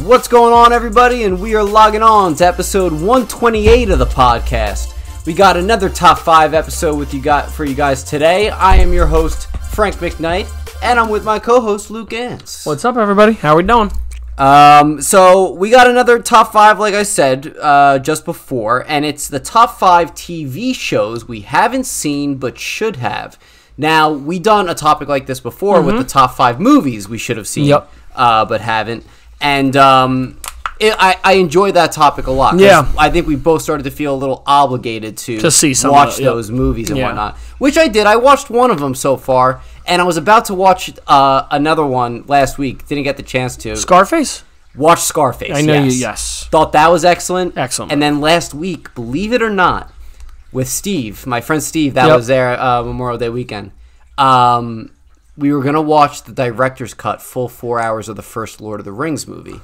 What's going on, everybody? And we are logging on to episode 128 of the podcast. We got another top 5 episode for you guys today. I am your host, Frank McKnight, and I'm with my co-host, Luke Gans. What's up, everybody? How are we doing? So we got another top 5, like I said, just before, and it's the top 5 TV shows we haven't seen but should have. Now, we done a topic like this before with the top 5 movies we should have seen, but haven't. And I enjoyed that topic a lot. Yeah. I think we both started to feel a little obligated to see some watch those movies and whatnot. Which I did. I watched one of them so far, and I was about to watch another one last week. Didn't get the chance to. Scarface? Watch Scarface, I know you, yes. Thought that was excellent. Excellent. And then last week, believe it or not, with Steve, my friend Steve, that was there Memorial Day weekend. We were going to watch the director's cut, full 4 hours of the first Lord of the Rings movie.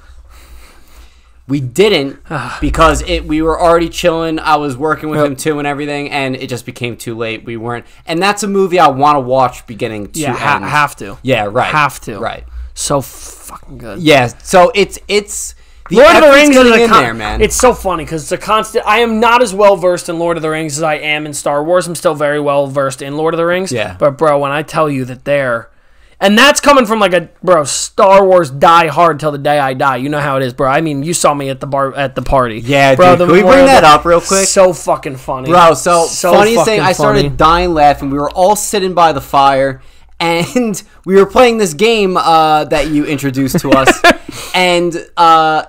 We didn't because we were already chilling. I was working with him too and everything, and it just became too late. We weren't. And that's a movie I want to watch beginning to end. Have to. Yeah, right. Have to. Right. So fucking good. Yeah, so it's the Lord of the Rings is in there, man. It's so funny because it's a constant. I am not as well versed in Lord of the Rings as I am in Star Wars. I'm still very well versed in Lord of the Rings. Yeah. But bro, when I tell you that and that's coming from like a Star Wars die hard till the day I die. You know how it is, bro. I mean, you saw me at the party. Yeah, bro, dude. Can we bring that up real quick? So fucking funny, bro. So funniest thing, I started dying laughing. We were all sitting by the fire. And we were playing this game that you introduced to us, and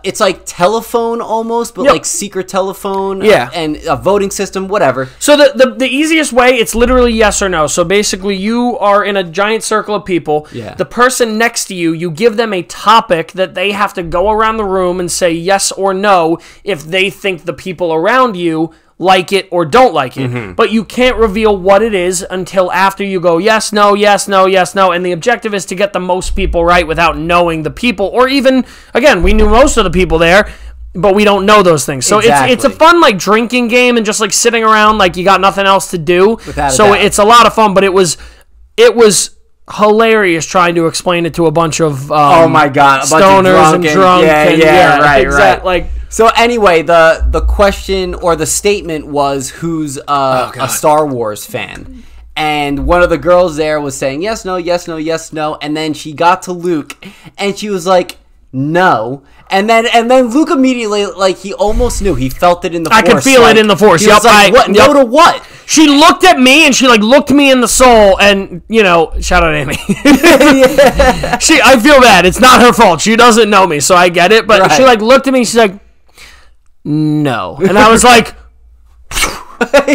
it's like telephone almost, but like secret telephone, and a voting system, whatever. So the easiest way, it's literally yes or no. So basically, you are in a giant circle of people. Yeah. The person next to you, you give them a topic that they have to go around the room and say yes or no if they think the people around you like it or don't like it. But you can't reveal what it is until after you go yes, no, yes, no, yes, no. And the objective is to get the most people right without knowing the people. Or even, again, we knew most of the people there, but we don't know those things. So it's a fun like drinking game and just like sitting around like you got nothing else to do. So it's a lot of fun, but it was hilarious trying to explain it to a bunch of oh my god, a bunch stoners of and drunk. Right. Like, so anyway, the question or the statement was who's a Star Wars fan, and one of the girls there was saying yes, no, yes, no, yes, no, and then she got to Luke, and she was like no. And then Luke immediately, like, he almost knew. He felt it in the Force. I could feel it in the Force. He was like, what? No to what? She looked at me, and she, like, looked me in the soul, and, you know, shout out Amy. I feel bad. It's not her fault. She doesn't know me, so I get it. But she, like, looked at me, and she's like, no. And I was like...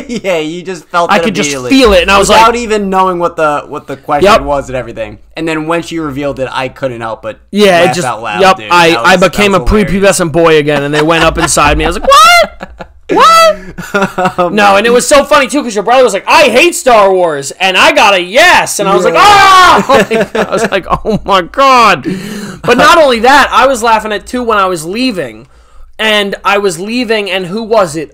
Yeah, you just felt it I could just immediately. feel it, and I was without like... even knowing what the question was and everything. And then when she revealed it, I couldn't help but laugh out loud, dude. I became a prepubescent boy again, and they went up inside me. I was like, what? What? No, and it was so funny, too, because your brother was like, I hate Star Wars, and I got a yes, and I was like, ah! I was like, oh, my God. But not only that, I was laughing at, too, when I was leaving. And I was leaving, and who was it?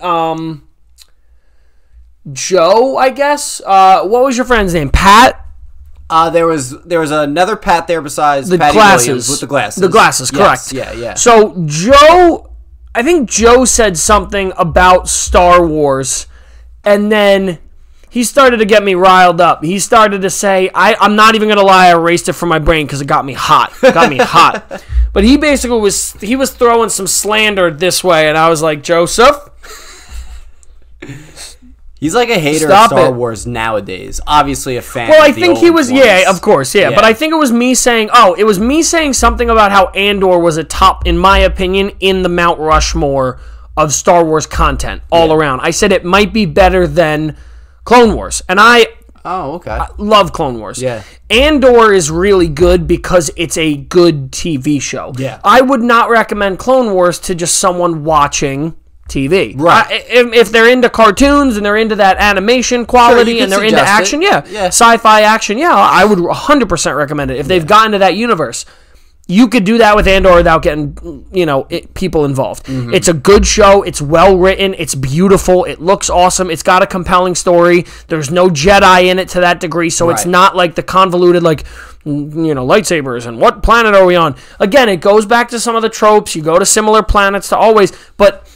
Joe, I guess. What was your friend's name? Pat? There was another Pat there besides the Patty glasses. Williams with the glasses. The glasses, correct. Yes, yeah. So Joe, I think Joe said something about Star Wars, and then he started to get me riled up. He started to say, I'm not even going to lie, I erased it from my brain because it got me hot. But he basically was throwing some slander this way, and I was like, Joseph... He's like a hater of Star Wars nowadays. Obviously a fan. Well, I of the think he was, ones. of course, yeah. But I think it was me saying, something about how Andor was a top, in my opinion, in the Mount Rushmore of Star Wars content all around. I said it might be better than Clone Wars. And I love Clone Wars. Yeah. Andor is really good because it's a good TV show. Yeah. I would not recommend Clone Wars to just someone watching TV. Right. If they're into cartoons and they're into that animation quality and they're into action, sci-fi action, I would 100% recommend it if they've gotten to that universe. You could do that with Andor without getting, people involved. It's a good show. It's well written. It's beautiful. It looks awesome. It's got a compelling story. There's no Jedi in it to that degree, so it's not like the convoluted, lightsabers and what planet are we on? Again, it goes back to some of the tropes. You go to similar planets to always, but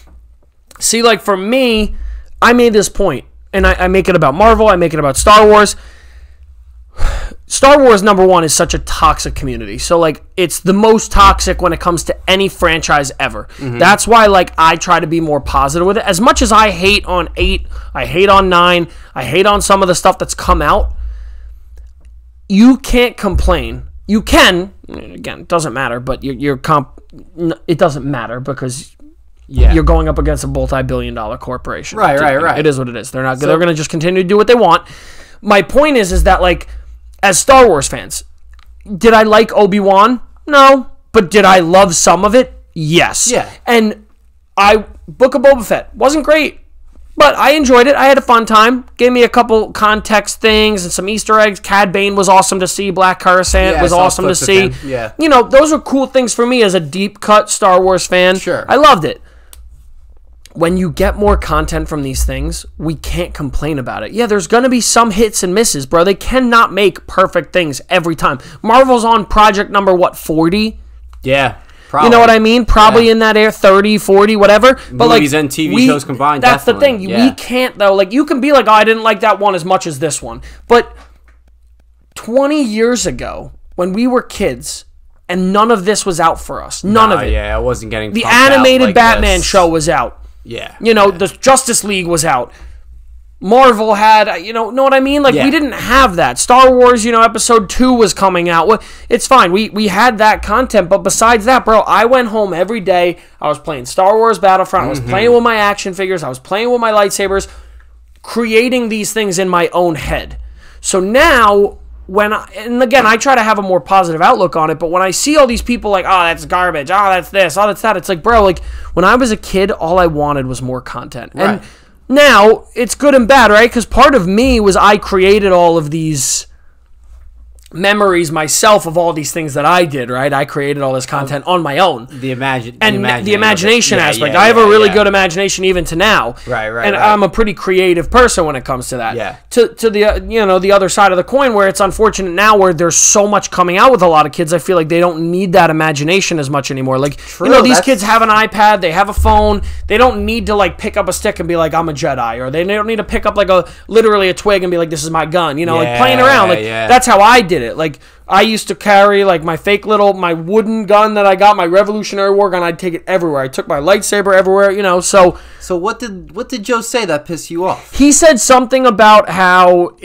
see, like for me, I made this point, and I make it about Marvel. I make it about Star Wars. Star Wars, number one, is such a toxic community. So, like, it's the most toxic when it comes to any franchise ever. That's why, like, I try to be more positive with it. As much as I hate on 8, I hate on 9, I hate on some of the stuff that's come out, you can't complain. You can. Again, it doesn't matter, but it doesn't matter because you're going up against a multi-billion-dollar corporation. Right. It is what it is. They're going to just continue to do what they want. My point is that, like, as Star Wars fans, did I like Obi-Wan? No. But did I love some of it? Yes. Yeah. And Book of Boba Fett wasn't great, but I enjoyed it. I had a fun time. Gave me a couple context things and some Easter eggs. Cad Bane was awesome to see. Black Coruscant was awesome to see. Yeah. Those are cool things for me as a deep-cut Star Wars fan. Sure. I loved it. When you get more content from these things, we can't complain about it. Yeah, there's going to be some hits and misses, bro. They cannot make perfect things every time. Marvel's on project number, 40? Yeah, probably. You know what I mean? Probably in that air, 30, 40, whatever. But movies and TV shows combined, that's definitely. The thing. We can't, though. Like, you can be like, I didn't like that one as much as this one. But 20 years ago, when we were kids, and none of this was out for us. None of it. Yeah, I wasn't getting the animated Batman show was out. Yeah. The Justice League was out. Marvel had, know what I mean? Like, we didn't have that. Star Wars, Episode 2 was coming out. It's fine. We had that content, but besides that, bro, I went home every day. I was playing Star Wars Battlefront. I was playing with my action figures. I was playing with my lightsabers, creating these things in my own head. So now, and again, I try to have a more positive outlook on it, but when I see all these people like, oh, that's garbage, oh, that's this, oh, that's that, it's like, bro, like, when I was a kid, all I wanted was more content. Right. And now, it's good and bad, right? Because part of me was I created all of these memories myself of all these things that I did, right? I created all this content on my own. The imagination aspect. I have a really good imagination even to now. Right. And I'm a pretty creative person when it comes to that. Yeah. To the the other side of the coin, where it's unfortunate now where there's so much coming out with a lot of kids, I feel like they don't need that imagination as much anymore. Like, these kids have an iPad, they have a phone, they don't need to like pick up a stick and be like, I'm a Jedi, or they don't need to pick up like literally a twig and be like, this is my gun, like playing around. Like, that's how I did it. Like, I used to carry like my wooden gun that I got, my Revolutionary War gun. I'd take it everywhere. I took my lightsaber everywhere, so what did Joe say that pissed you off? He said something about how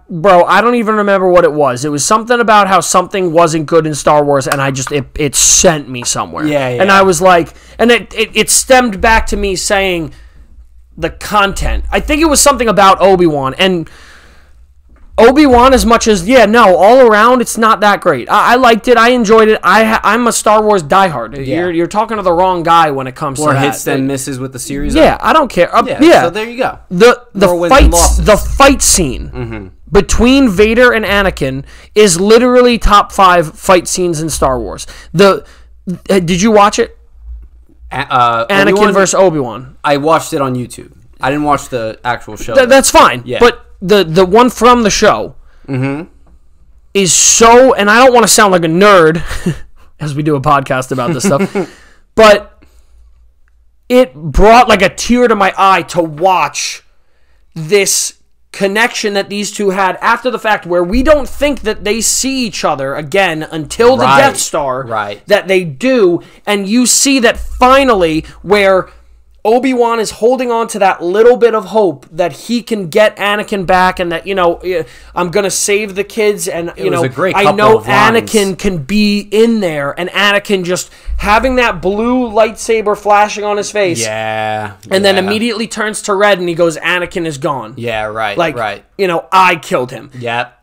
bro, I don't even remember what it was. It was something about how something wasn't good in Star Wars, and I just it sent me somewhere. Yeah. And I was like, and it stemmed back to me saying the content. I think it was something about Obi-Wan, and Obi-Wan, as much as, all around, it's not that great. I liked it. I enjoyed it. I'm a Star Wars diehard. Yeah. You're talking to the wrong guy when it comes to that. More hits than misses with the series. Yeah, I don't care. So there you go. The fight scene between Vader and Anakin is literally top 5 fight scenes in Star Wars. Did you watch it? Anakin versus Obi-Wan. I watched it on YouTube. I didn't watch the actual show. That's fine. Yeah. But the one from the show is so, and I don't want to sound like a nerd as we do a podcast about this stuff, but it brought like a tear to my eye to watch this connection that these two had after the fact, where we don't think that they see each other again until the Death Star, that they do, and you see that finally where Obi-Wan is holding on to that little bit of hope that he can get Anakin back, and that, I'm going to save the kids, and, I know Anakin can be in there, and Anakin just having that blue lightsaber flashing on his face. Yeah. And then immediately turns to red, and he goes, Anakin is gone. Yeah, right. Like, I killed him. Yep.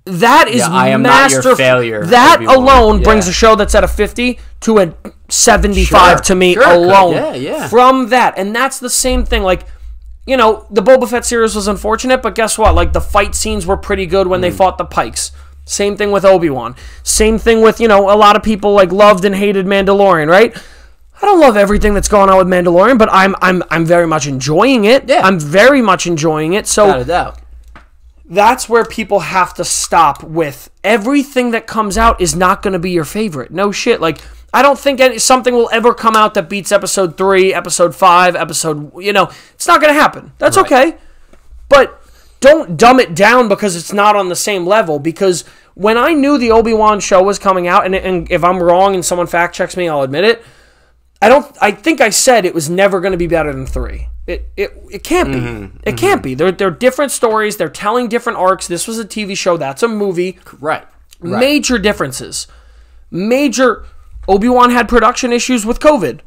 That is I am not your failure. That alone brings a show that's at a 50 to a 75 to me alone. Yeah. From that. And that's the same thing. Like, the Boba Fett series was unfortunate, but guess what? Like, the fight scenes were pretty good when they fought the Pikes. Same thing with Obi-Wan. Same thing with, a lot of people like loved and hated Mandalorian, right? I don't love everything that's going on with Mandalorian, but I'm very much enjoying it. Yeah. I'm very much enjoying it. So Without a doubt. That's where people have to stop with everything that comes out is not going to be your favorite. No shit. Like, I don't think something will ever come out that beats episode 3, episode 5, it's not going to happen. That's okay. But don't dumb it down because it's not on the same level. Because when I knew the Obi-Wan show was coming out, and if I'm wrong and someone fact checks me, I'll admit it. I think I said it was never going to be better than 3. It can't be. It can't be. They're different stories. They're telling different arcs. This was a TV show. That's a movie. Right. Major differences. Major. Obi-Wan had production issues with COVID.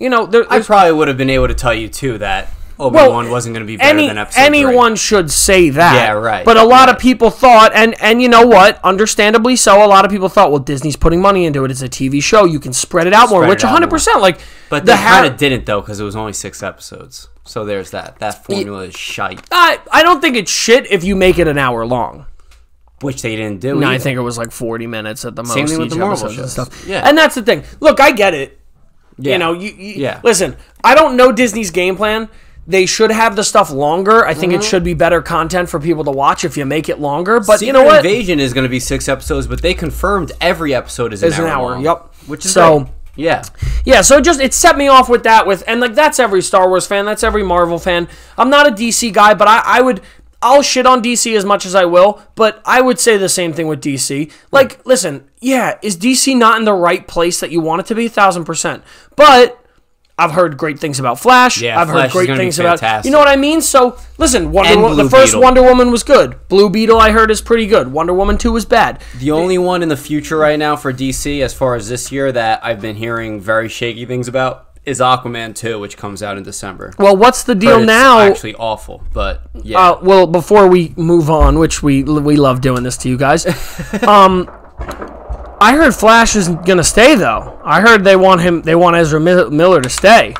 I probably would have been able to tell you too that Obi-Wan wasn't going to be better than episode 3. Anyone should say that. Yeah, right. But a lot of people thought, and you know what? Understandably so, a lot of people thought, well, Disney's putting money into it. It's a TV show. You can spread it out more, which 100%. Like, but they kind of didn't, though, because it was only 6 episodes. So there's that. That formula is shite. I don't think it's shit if you make it an hour long. Which they didn't do. No, I think it was like 40 minutes at the most. Same thing with the Marvel shows and stuff. Yeah. And that's the thing. Look, I get it. Yeah. Listen, I don't know Disney's game plan. They should have the stuff longer. I think it should be better content for people to watch if you make it longer. But you know what? Invasion is going to be 6 episodes, but they confirmed every episode is an hour long. Yep. Which is great. Yeah. Yeah, so it set me off with that and like that's every Star Wars fan, that's every Marvel fan. I'm not a DC guy, but I'll shit on DC as much as I will, but I would say the same thing with DC. Like, listen, is DC not in the right place that you want it to be? 1,000%. But I've heard great things about Flash. Yeah, I've Flash heard great things about... fantastic. You know what I mean? So, listen, the first Wonder Woman was good. Blue Beetle, I heard, is pretty good. Wonder Woman 2 was bad. The only one in the future right now for DC, as far as this year, that I've been hearing very shaky things about is Aquaman 2, which comes out in December. Well, what's the deal now? It's actually awful, but yeah. Well, before we move on, which we love doing this to you guys, I heard Flash isn't gonna stay though. I heard they want Ezra Miller to stay.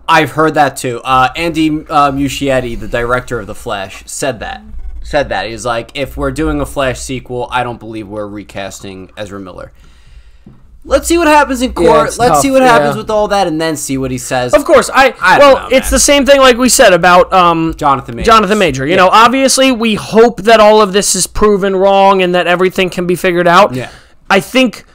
I've heard that too. Andy Muschietti, the director of The Flash, said that. He's like, if we're doing a Flash sequel, I don't believe we're recasting Ezra Miller. Let's see what happens in court. Let's see what happens with all that, and then see what he says. Of course, it's the same thing like we said about Jonathan Major. You know, obviously, we hope that all of this is proven wrong and that everything can be figured out. Yeah. I think.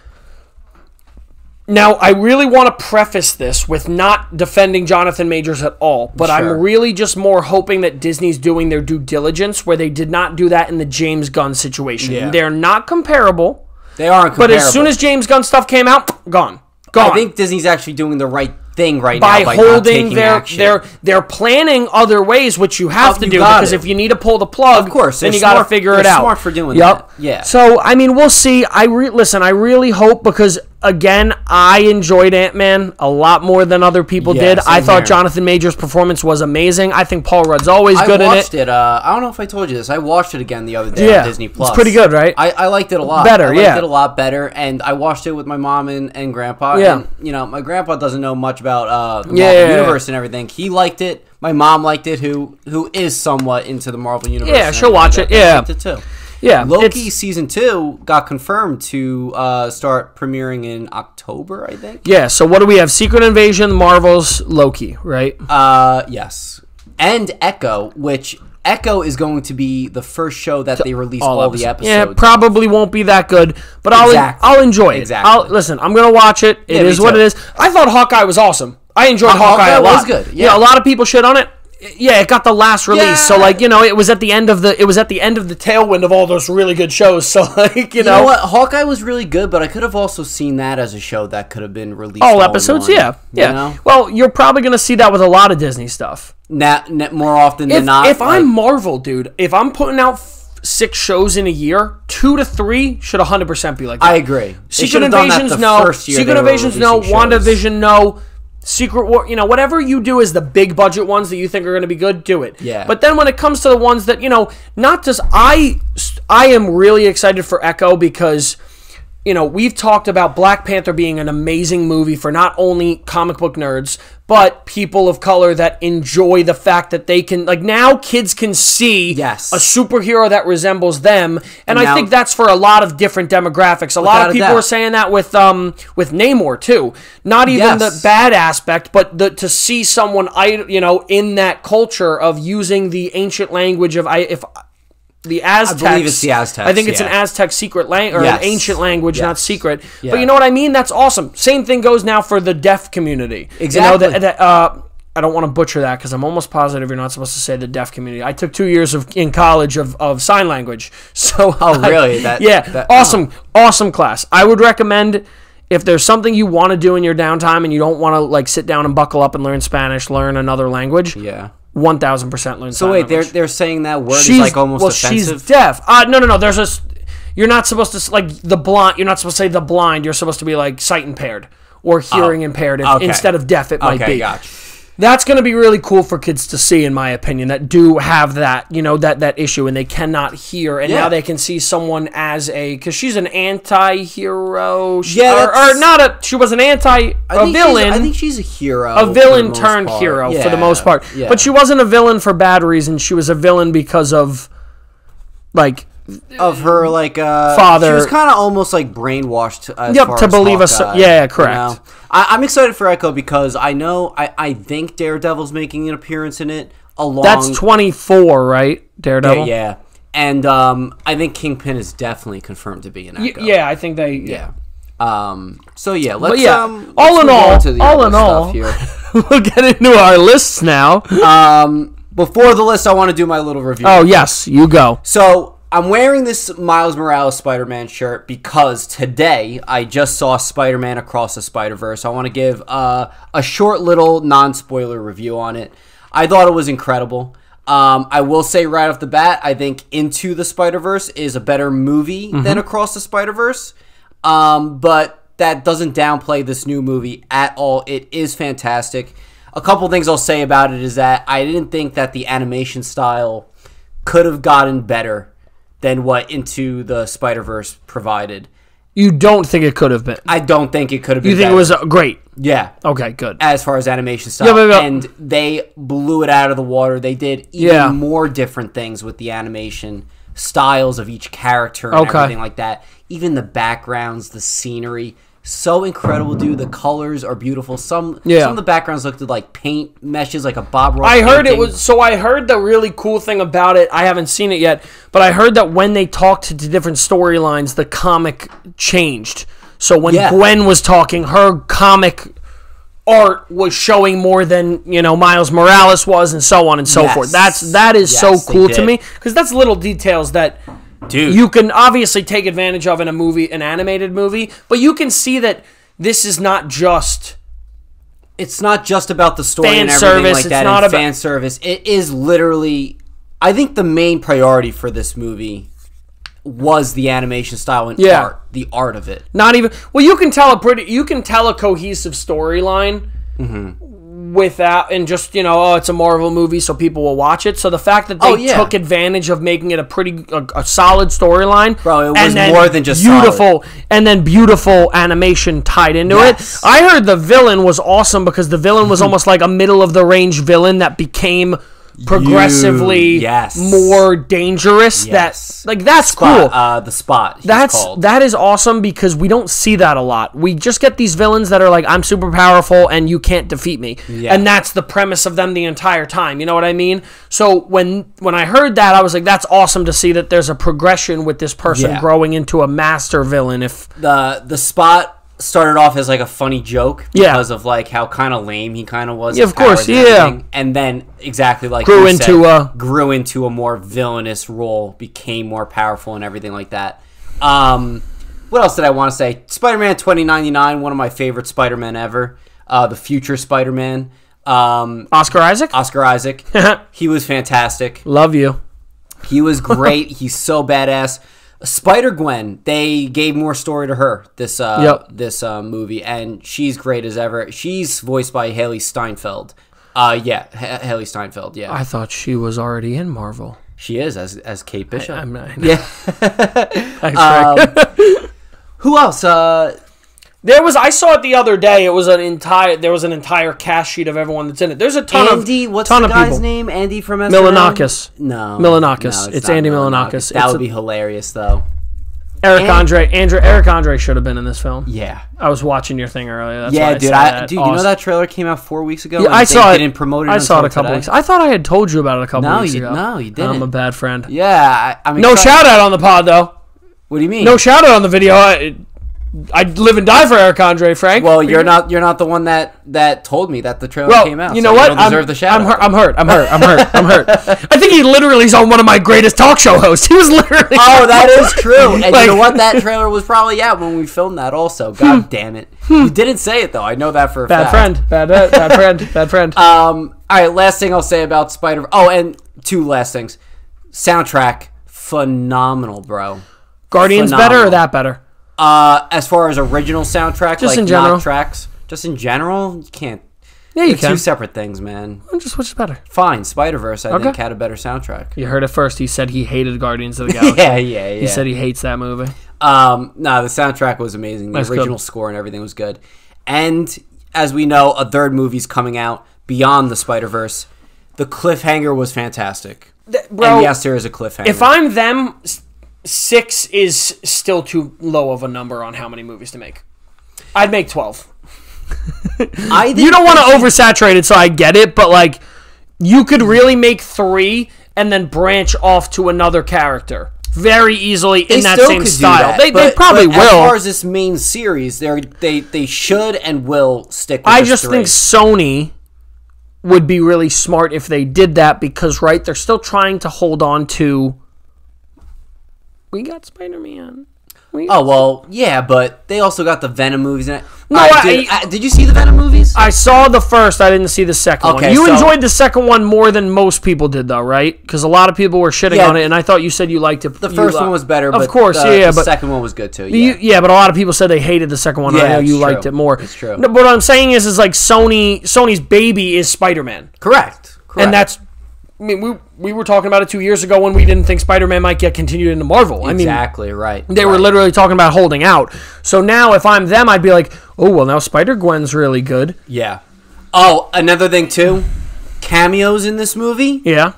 Now, I really want to preface this with not defending Jonathan Majors at all, but I'm really just more hoping that Disney's doing their due diligence where they did not do that in the James Gunn situation. Yeah. They're not comparable. They aren't comparable. But as soon as James Gunn stuff came out, gone. I think Disney's actually doing the right thing now by holding not taking action. They're planning other ways, which you have to do because if you need to pull the plug, of course, then you got to figure it out. Smart for doing that. Yeah. So I mean, we'll see. Listen. I really hope because again, I enjoyed Ant-Man a lot more than other people did. I thought Jonathan Majors' performance was amazing. I think Paul Rudd's always good in it. I watched it. I don't know if I told you this. I watched it again the other day on Disney Plus. It's pretty good, right? I liked it a lot. I liked it a lot better, and I watched it with my mom and grandpa. Yeah. And, my grandpa doesn't know much about the Marvel Universe and everything. He liked it. My mom liked it, who is somewhat into the Marvel Universe. Yeah, she'll watch it. Yeah. Liked it too. Yeah, Loki Season 2 got confirmed to start premiering in October, I think. Yeah, so what do we have? Secret Invasion, Marvel's Loki, right? Yes. And Echo, which Echo is going to be the first show that they release all the episodes. Yeah, it probably won't be that good, but I'll enjoy it. Exactly. Listen, I'm going to watch it. It is what it is. I thought Hawkeye was awesome. I enjoyed Hawkeye a lot. Was good. Yeah, a lot of people shit on it. Yeah, it got the last release, so it was at the end of the tailwind of all those really good shows. So you know what, Hawkeye was really good, but I could have also seen that as a show that could have been released all episodes. Yeah. You know? Well, you're probably gonna see that with a lot of Disney stuff. More often than not. If I'm Marvel, dude, if I'm putting out 6 shows in a year, 2 to 3 should 100% be like that. I agree. Secret Invasions, no. Secret Invasions, no. WandaVision, no. Secret War, whatever you do is the big budget ones that you think are going to be good, do it. Yeah. But then when it comes to the ones that, not just I am really excited for Echo because we've talked about Black Panther being an amazing movie for not only comic book nerds, but people of color that enjoy the fact that they can, like, now kids can see a superhero that resembles them. And I think that's for a lot of different demographics. A lot of people are saying that with Namor, too. Not even the bad aspect, but to see someone, in that culture of using the ancient language of, the Aztecs. I believe it's the Aztecs. I think it's an Aztec secret language, or an ancient language, not secret. Yeah. But you know what I mean? That's awesome. Same thing goes now for the deaf community. Exactly. I don't want to butcher that because I'm almost positive you're not supposed to say the deaf community. I took 2 years in college of sign language. So really? Awesome class. I would recommend, if there's something you want to do in your downtime and you don't want to like sit down and buckle up and learn Spanish, learn another language. Yeah. 1,000% learn. So wait, they're saying that word is like almost offensive? She's deaf. No. You're not supposed to, like, the blind. You're not supposed to say the blind. You're supposed to be like sight impaired or hearing impaired. Instead of deaf, it might be. Gotcha. That's going to be really cool for kids to see, in my opinion, that do have that, that issue, and they cannot hear, and now they can see someone as because she's an anti-hero. She was an villain. I think she's a hero. A villain turned hero for the most part. Yeah. But she wasn't a villain for bad reasons. She was a villain because of, like, of her, like, father. She was kind of almost like brainwashed to believe us. Yeah, correct. I'm excited for Echo because I think Daredevil's making an appearance in it. That's 24, right? Daredevil. Yeah. And I think Kingpin is definitely confirmed to be an Echo. Yeah, I think they. Yeah. So yeah, let's. All in all, we'll get into our lists now. Before the list, I want to do my little review. Oh yes, you go. So I'm wearing this Miles Morales Spider-Man shirt because today I just saw Spider-Man Across the Spider-Verse. I want to give a short little non-spoiler review on it. I thought it was incredible. I will say right off the bat, I think Into the Spider-Verse is a better movie than Across the Spider-Verse. But that doesn't downplay this new movie at all. It is fantastic. A couple things I'll say about it is that I didn't think that the animation style could have gotten better than what Into the Spider-Verse provided. You don't think it could have been? I don't think it could have been. You think better. It was great? Yeah. Okay, good. As far as animation style. And they blew it out of the water. They did even more different things with the animation styles of each character and everything like that. Even the backgrounds, the scenery. So incredible, dude. The colors are beautiful. Some of the backgrounds looked like paint meshes, like a Bob Ross painting. I heard the really cool thing about it. I haven't seen it yet, but I heard that when they talked to different storylines, the comic changed. So when Gwen was talking, her comic art was showing more than Miles Morales was, and so on and so forth. That is so cool to me, because that's little details that. Dude. You can obviously take advantage of in a movie, an animated movie, but you can see that this is not just... It's not just about the story and everything like that, and fan service. It is literally... I think the main priority for this movie was the animation style and art, the art of it. Not even... Well, you can tell a cohesive storyline without, and just, it's a Marvel movie, so people will watch it. So the fact that they took advantage of making it a solid storyline, bro, it was more than just beautiful, and then beautiful animation tied into it. I heard the villain was awesome because the villain was almost like a middle of the range villain that became progressively more dangerous. That's cool. The Spot. That is awesome because we don't see that a lot. We just get these villains that are like, I'm super powerful and you can't defeat me, and that's the premise of them the entire time. You know what I mean? So when I heard that, I was like, that's awesome to see that there's a progression with this person growing into a master villain. If the Spot started off as like a funny joke because of like how kind of lame he kind of was. Yeah, of course, and then exactly like grew into a more villainous role, became more powerful and everything like that. What else did I want to say? Spider-Man 2099, one of my favorite Spider-Man ever. The future Spider-Man. Oscar Isaac. He was fantastic. Love you. He was great. He's so badass. Spider-Gwen, they gave more story to her this movie, and she's great as ever. She's voiced by Haley Steinfeld. Haley Steinfeld, yeah. I thought she was already in Marvel. She is, as Kate Bishop. I'm not. Yeah. Thanks, Who else? I saw it the other day. There was an entire cast sheet of everyone that's in it. There's a ton of Andy. What's ton the of guy's people. name? Andy from SNL? Milanakis. No, Milanakis. No, it's not Andy Milanakis. That would be hilarious, though. Eric Andre should have been in this film. Yeah, I was watching your thing earlier. That's yeah, why dude. I You know that trailer came out 4 weeks ago. Yeah, I saw it. Didn't promote it. I saw it a couple today? weeks. I thought I had told you about it a couple weeks ago. No, you didn't. I'm a bad friend. Yeah, I mean, no shout out on the pod though. What do you mean? No shout out on the video. I'd live and die for Eric Andre, Frank. Well, you're not the one that told me that the trailer came out. You know what? You don't deserve the shout out. I'm hurt. I'm hurt. I think he literally is on one of my greatest talk show hosts. He was literally. Oh, that is true. And you know what? That trailer was probably out when we filmed that. Also, God damn it, you didn't say it though. I know that for a fact. Bad friend. All right. Last thing I'll say about Spider. Oh, and two last things. Soundtrack, phenomenal, bro. Guardians better or that better? As far as original soundtrack, just like in general. not tracks, just in general, you can't. Yeah, you can. Two separate things, man. Just which is better? Fine, Spider-Verse, I think, had a better soundtrack. You heard it first. He said he hated Guardians of the Galaxy. yeah. He said he hates that movie. No, the soundtrack was amazing. The original score and everything was good. And as we know, a third movie's coming out beyond the Spider-Verse. The cliffhanger was fantastic. Bro, and yes, there is a cliffhanger. If I'm them, 6 is still too low of a number on how many movies to make. I'd make 12. You don't want to oversaturate it, so I get it, but like, you could really make 3 and then branch off to another character very easily in that same style. They probably will. As far as this main series, they should and will stick with I just think Sony would be really smart if they did that because, right, they're still trying to hold on to. We got Spider-Man. Yeah, but they also got the Venom movies in it. No, did you see the Venom movies? I saw the first. I didn't see the second one. You enjoyed the second one more than most people did, though, right? Because a lot of people were shitting on it, and I thought you said you liked it. The first one was better, but of course, the second one was good, too. Yeah. But a lot of people said they hated the second one. Yeah, I know you liked it more. It's true. No, but what I'm saying is like Sony's baby is Spider-Man. Correct. And that's... I mean, we were talking about it 2 years ago when we didn't think Spider-Man might get continued into Marvel. Exactly, right. They were literally talking about holding out. So now, if I'm them, I'd be like, oh, well, now Spider-Gwen's really good. Yeah. Oh, another thing, too. Cameos in this movie? Yeah.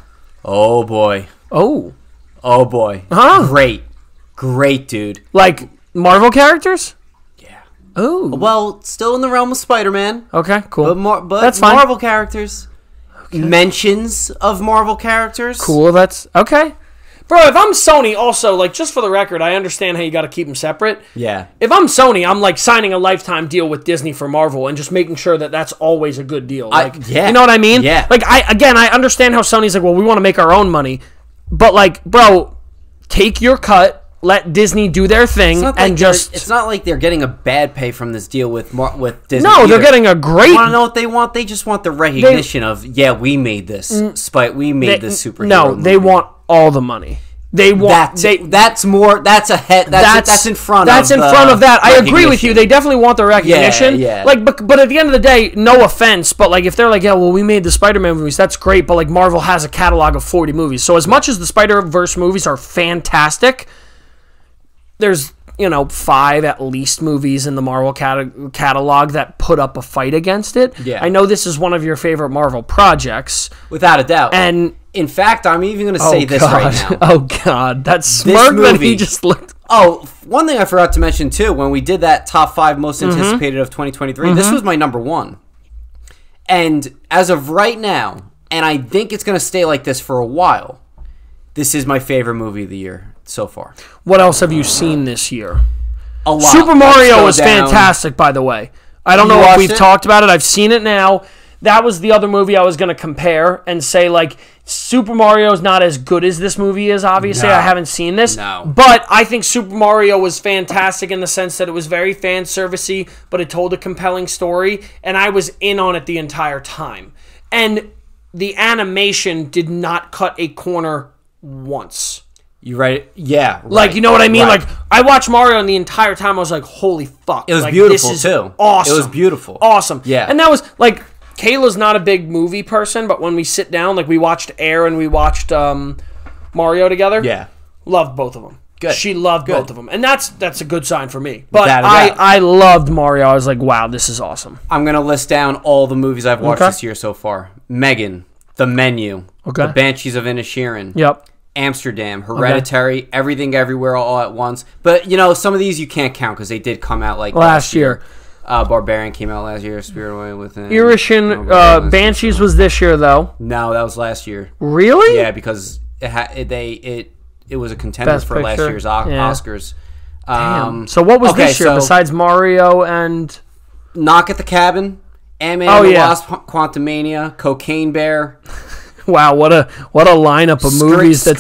Oh, boy. Oh, boy. Huh? Great, dude. Like Marvel characters? Yeah. Oh. Well, still in the realm of Spider-Man. Okay, cool. But that's fine. Marvel characters. Mentions of Marvel characters. Cool, that's okay. Bro, if I'm Sony, also, like, just for the record, I understand how you got to keep them separate. Yeah. If I'm Sony, I'm, like, signing a lifetime deal with Disney for Marvel and just making sure that that's always a good deal. Like, you know what I mean? Yeah. Like, I understand how Sony's like, well, we want to make our own money. But, like, bro, take your cut. Let Disney do their thing and just... It's not like they're getting a bad pay from this deal with Disney. No, they're getting a great... You want to know what they want? They just want the recognition of, we made this. We made this superhero No, they movie. want all the money. They want... That's in front of that. I agree with you. They definitely want the recognition. Yeah. Like, but at the end of the day, no offense, but like if they're like, we made the Spider-Man movies, that's great, but like Marvel has a catalog of 40 movies. So as much as the Spider-Verse movies are fantastic... There's, 5 at least movies in the Marvel catalog that put up a fight against it. Yeah. I know this is one of your favorite Marvel projects. Without a doubt. And in fact, I'm even going to say this right now. Oh, God. That smirk that he just looked... Oh, one thing I forgot to mention, too, when we did that top 5 most anticipated of 2023, this was my number 1. And as of right now, and I think it's going to stay like this for a while, this is my favorite movie of the year so far. What else have you seen this year? A lot. Super Mario was fantastic, by the way. I don't know if we've talked about it. I've seen it now. That was the other movie I was going to compare and say, like, Super Mario is not as good as this movie is, obviously. I haven't seen this. No. But I think Super Mario was fantastic in the sense that it was very fan-servicey, but it told a compelling story, and I was in on it the entire time. And the animation did not cut a corner once. You right? Yeah. Right, like, you know what I mean? Right. Like, I watched Mario and the entire time I was like, holy fuck. It was like, beautiful, this is too. Awesome. It was beautiful. Awesome. Yeah. And that was, like, Kayla's not a big movie person, but when we sit down, like, we watched Air and we watched Mario together. Yeah. Loved both of them. Good. She loved Good. both of them, and that's a good sign for me. But Without a doubt. I loved Mario. I was like, wow, this is awesome. I'm going to list down all the movies I've watched Okay. this year so far. Megan, The Menu, Okay. The Banshees of Inisherin, Yep. Amsterdam, Hereditary, Everything Everywhere All at Once. But, you know, some of these you can't count because they did come out like Last year. Barbarian came out last year. Spirit Away Within. Irishin, Banshees was this year, though. No, that was last year. Really? Yeah, because it was a contender Best for last Picture? year's Yeah. Oscars. Damn. So what was okay, this year so besides Mario and... Knock at the Cabin, Ant-Man and the Wasp, Quantumania, Cocaine Bear. Wow, what a lineup of movies that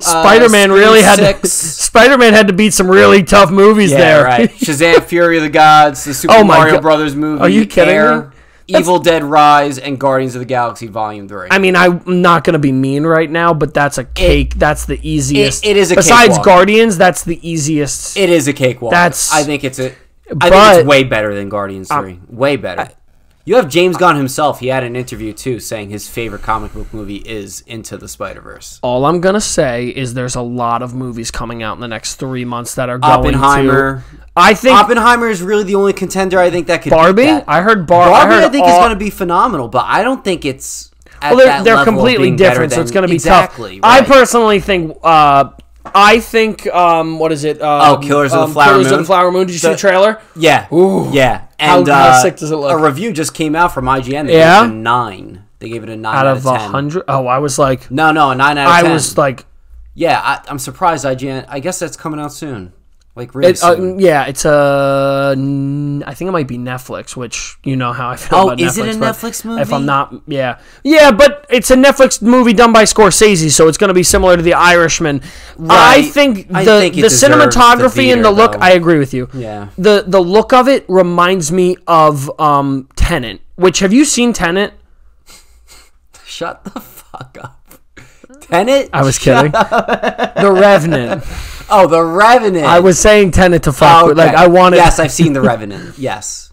Spider-Man really had to, Spider-Man had to beat some really tough movies there. Right. Shazam! Fury of the Gods, the Super Mario Brothers movie. Are you kidding me? Evil Dead Rise, and Guardians of the Galaxy Volume 3. I mean, I'm not going to be mean right now, but that's a cake. That's the easiest. It is a besides cakewalk. Guardians, that's the easiest. It is a cakewalk. I think it's way better than Guardians 3. Way better. You have James Gunn himself. He had an interview, too, saying his favorite comic book movie is Into the Spider-Verse. All I'm going to say is there's a lot of movies coming out in the next 3 months that are going Oppenheimer. I think Oppenheimer is really the only contender I think that could Barbie? beat that. I heard Barbie I think is going to be phenomenal, but I don't think it's at that they're level completely of being different, better so it's than- going to be exactly, tough. right. I personally think what is it? Killers of the Flower Killers Moon. of the Flower Moon. Did you see the trailer? Yeah. Ooh. Yeah. And How sick does it look? A review just came out from IGN. They gave it a 9. They gave it a 9 out of 10. 100? Oh, I was like... No, a 9 out of 10. I was like... Yeah, I'm surprised IGN... I guess that's coming out soon. Like, really soon. Yeah, it's I think it might be Netflix, which you know how I feel about Netflix. Oh, is it a Netflix movie? If I'm not... Yeah. Yeah, but it's a Netflix movie done by Scorsese, so it's going to be similar to The Irishman. Right. I think I the think it deserves cinematography the and the theater, look... though. I agree with you. Yeah. The look of it reminds me of Tenet, which... Have you seen Tenet? Shut the fuck up. Tenet? I was kidding. The Revenant. Oh, The Revenant. I was saying Tenet to fuck with. Like, I wanted... Yes, I've seen The Revenant. Yes.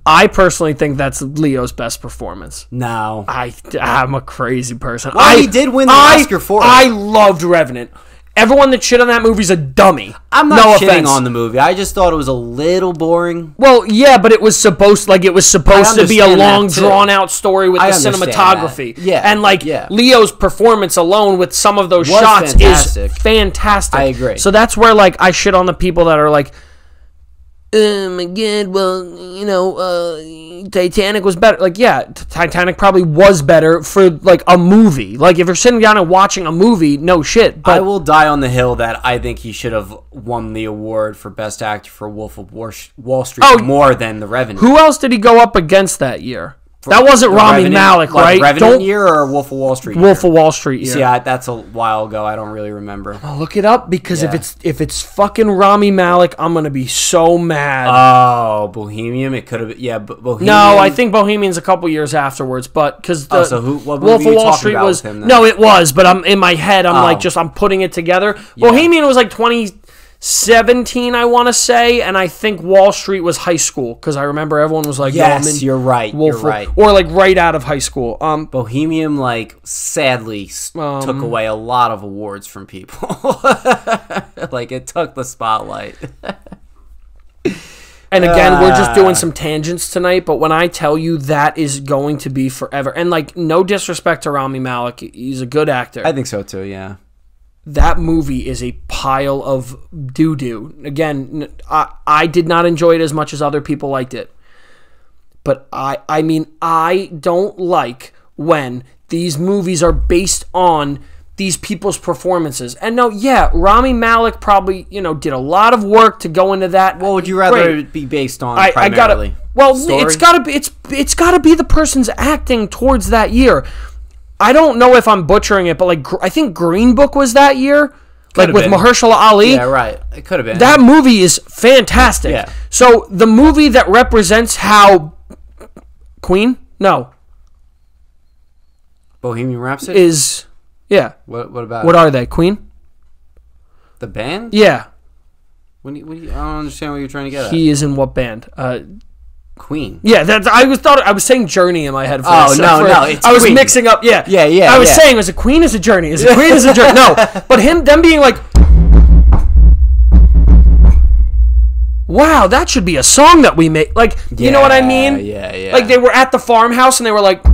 I personally think that's Leo's best performance. No. I'm a crazy person. Well, he did win the Oscar for it. I loved Revenant. Everyone that shit on that movie's a dummy. I'm not shitting offense. on the movie. I just thought it was a little boring. Well, yeah, but it was supposed to be a understand long, that, too. drawn-out story with I the understand cinematography. that. Yeah, And, yeah. Leo's performance alone with some of those Was shots fantastic. is fantastic. I agree. So that's where, like, I shit on the people that are like, oh my god, well, you know, Titanic was better. Like, yeah, Titanic probably was better for, like, a movie. Like, if you're sitting down and watching a movie, no shit. But I will die on the hill that I think he should have won the award for Best Actor for Wolf of Wall Street more than The Revenant. Who else did he go up against that year? That wasn't Rami Malek, right? Revenant year or Wolf of Wall Street year? Wolf of Wall Street year. See, that's a while ago. I don't really remember. I'll look it up because if it's fucking Rami Malek, I'm gonna be so mad. Oh, Bohemian. It could have been. Yeah, Bohemian. No, I think Bohemian's a couple years afterwards, but because what Wolf movie of you Wall talking Street about was with him, then? no, it was, but I'm in my head. I'm putting it together. Yeah. Bohemian was like 2017, I want to say, and I think Wall Street was high school because I remember everyone was like, yes, you're right. Wolf You're right. or like right out of high school. Bohemian, like, sadly took away a lot of awards from people. Like, it took the spotlight. And again, we're just doing some tangents tonight, but when I tell you that is going to be forever, and like, no disrespect to Rami Malek, he's a good actor. I think so too, yeah. That movie is a pile of doo-doo. Again, I did not enjoy it as much as other people liked it. But I mean, I don't like when these movies are based on these people's performances. And no, yeah, Rami Malek probably, did a lot of work to go into that. What would you rather it be based on primarily? Story? It's gotta be the person's acting towards that year. I don't know if I'm butchering it, but like I think Green Book was that year, like with Mahershala Ali. Yeah, right. It could have been. That movie is fantastic. Yeah. So the movie that represents how Queen, Bohemian Rhapsody is What about What are they? Queen? The band? Yeah. I don't understand what you're trying to get at. He is in what band? Queen. Yeah, I was saying Journey in my head. No, it's I was Queen. mixing up. Yeah. Yeah. I was saying, is it Queen? Is it Journey? Is it Queen? Is it Journey? No, but them being like, wow, that should be a song that we make. Like, you know what I mean? Yeah. Like, they were at the farmhouse and they were like,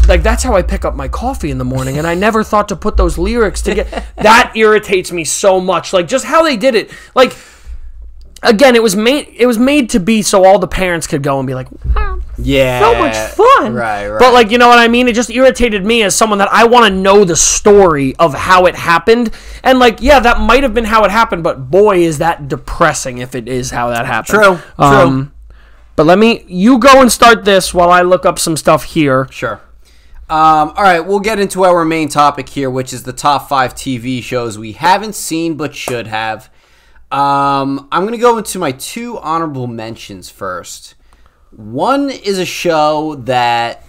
that's how I pick up my coffee in the morning, and I never thought to put those lyrics together. That irritates me so much. Like, just how they did it. Like, again, it was made to be so all the parents could go and be like, wow, yeah, so much fun. Right. But, like, you know what I mean? It just irritated me as someone that I want to know the story of how it happened. And, like, yeah, that might have been how it happened, but boy, is that depressing if it is how that happened. True. But you go and start this while I look up some stuff here. Sure. All right, we'll get into our main topic here, which is the top 5 TV shows we haven't seen but should have. I'm going to go into my 2 honorable mentions first. One is a show that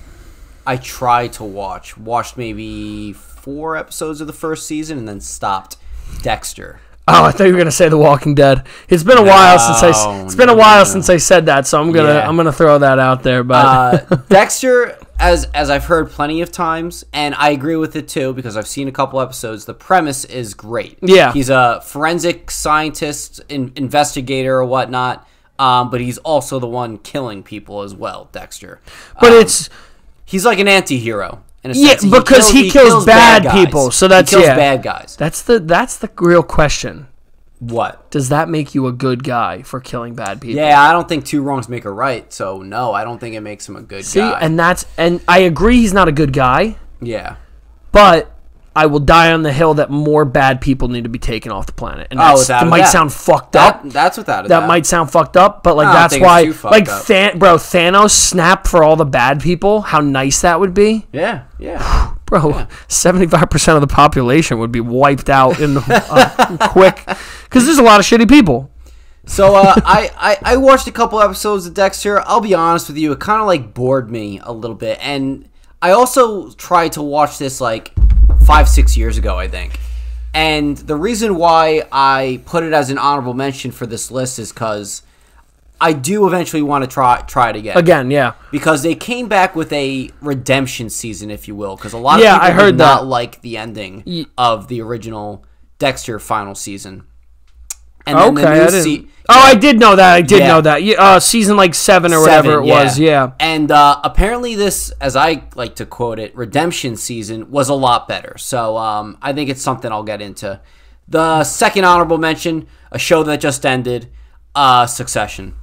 I tried to watch. Watched maybe 4 episodes of the first season and then stopped. Dexter. Oh, I thought you were gonna say The Walking Dead. It's been a while since I said that, so I'm gonna throw that out there. But Dexter, as I've heard plenty of times, and I agree with it too because I've seen a couple episodes. The premise is great. Yeah, he's a forensic scientist, investigator, or whatnot. But he's also the one killing people as well, Dexter. But he's like an anti-hero. Yeah, because he kills bad people. So that's he kills bad guys. That's the real question. What? Does that make you a good guy for killing bad people? Yeah, I don't think 2 wrongs make a right. So no, I don't think it makes him a good guy. And I agree he's not a good guy. Yeah. But I will die on the hill that more bad people need to be taken off the planet. And that might sound fucked up. That's without a doubt. That might sound fucked up, but like that's why, like, Thanos snap for all the bad people. How nice that would be. Yeah. Bro, 75% of the population would be wiped out in quick because there's a lot of shitty people. So I watched a couple episodes of Dexter. I'll be honest with you, it kind of like bored me a little bit, and I also tried to watch this like 5-6 years ago, I think. And the reason why I put it as an honorable mention for this list is because I do eventually want to try it again. Again, yeah. Because they came back with a redemption season, if you will. Because a lot of people did not like the ending of the original Dexter final season. And then the new I did know that. I did know that. Season like 7 or whatever it was. Yeah. And apparently this, as I like to quote it, redemption season was a lot better. So I think it's something I'll get into. The second honorable mention, a show that just ended, Succession.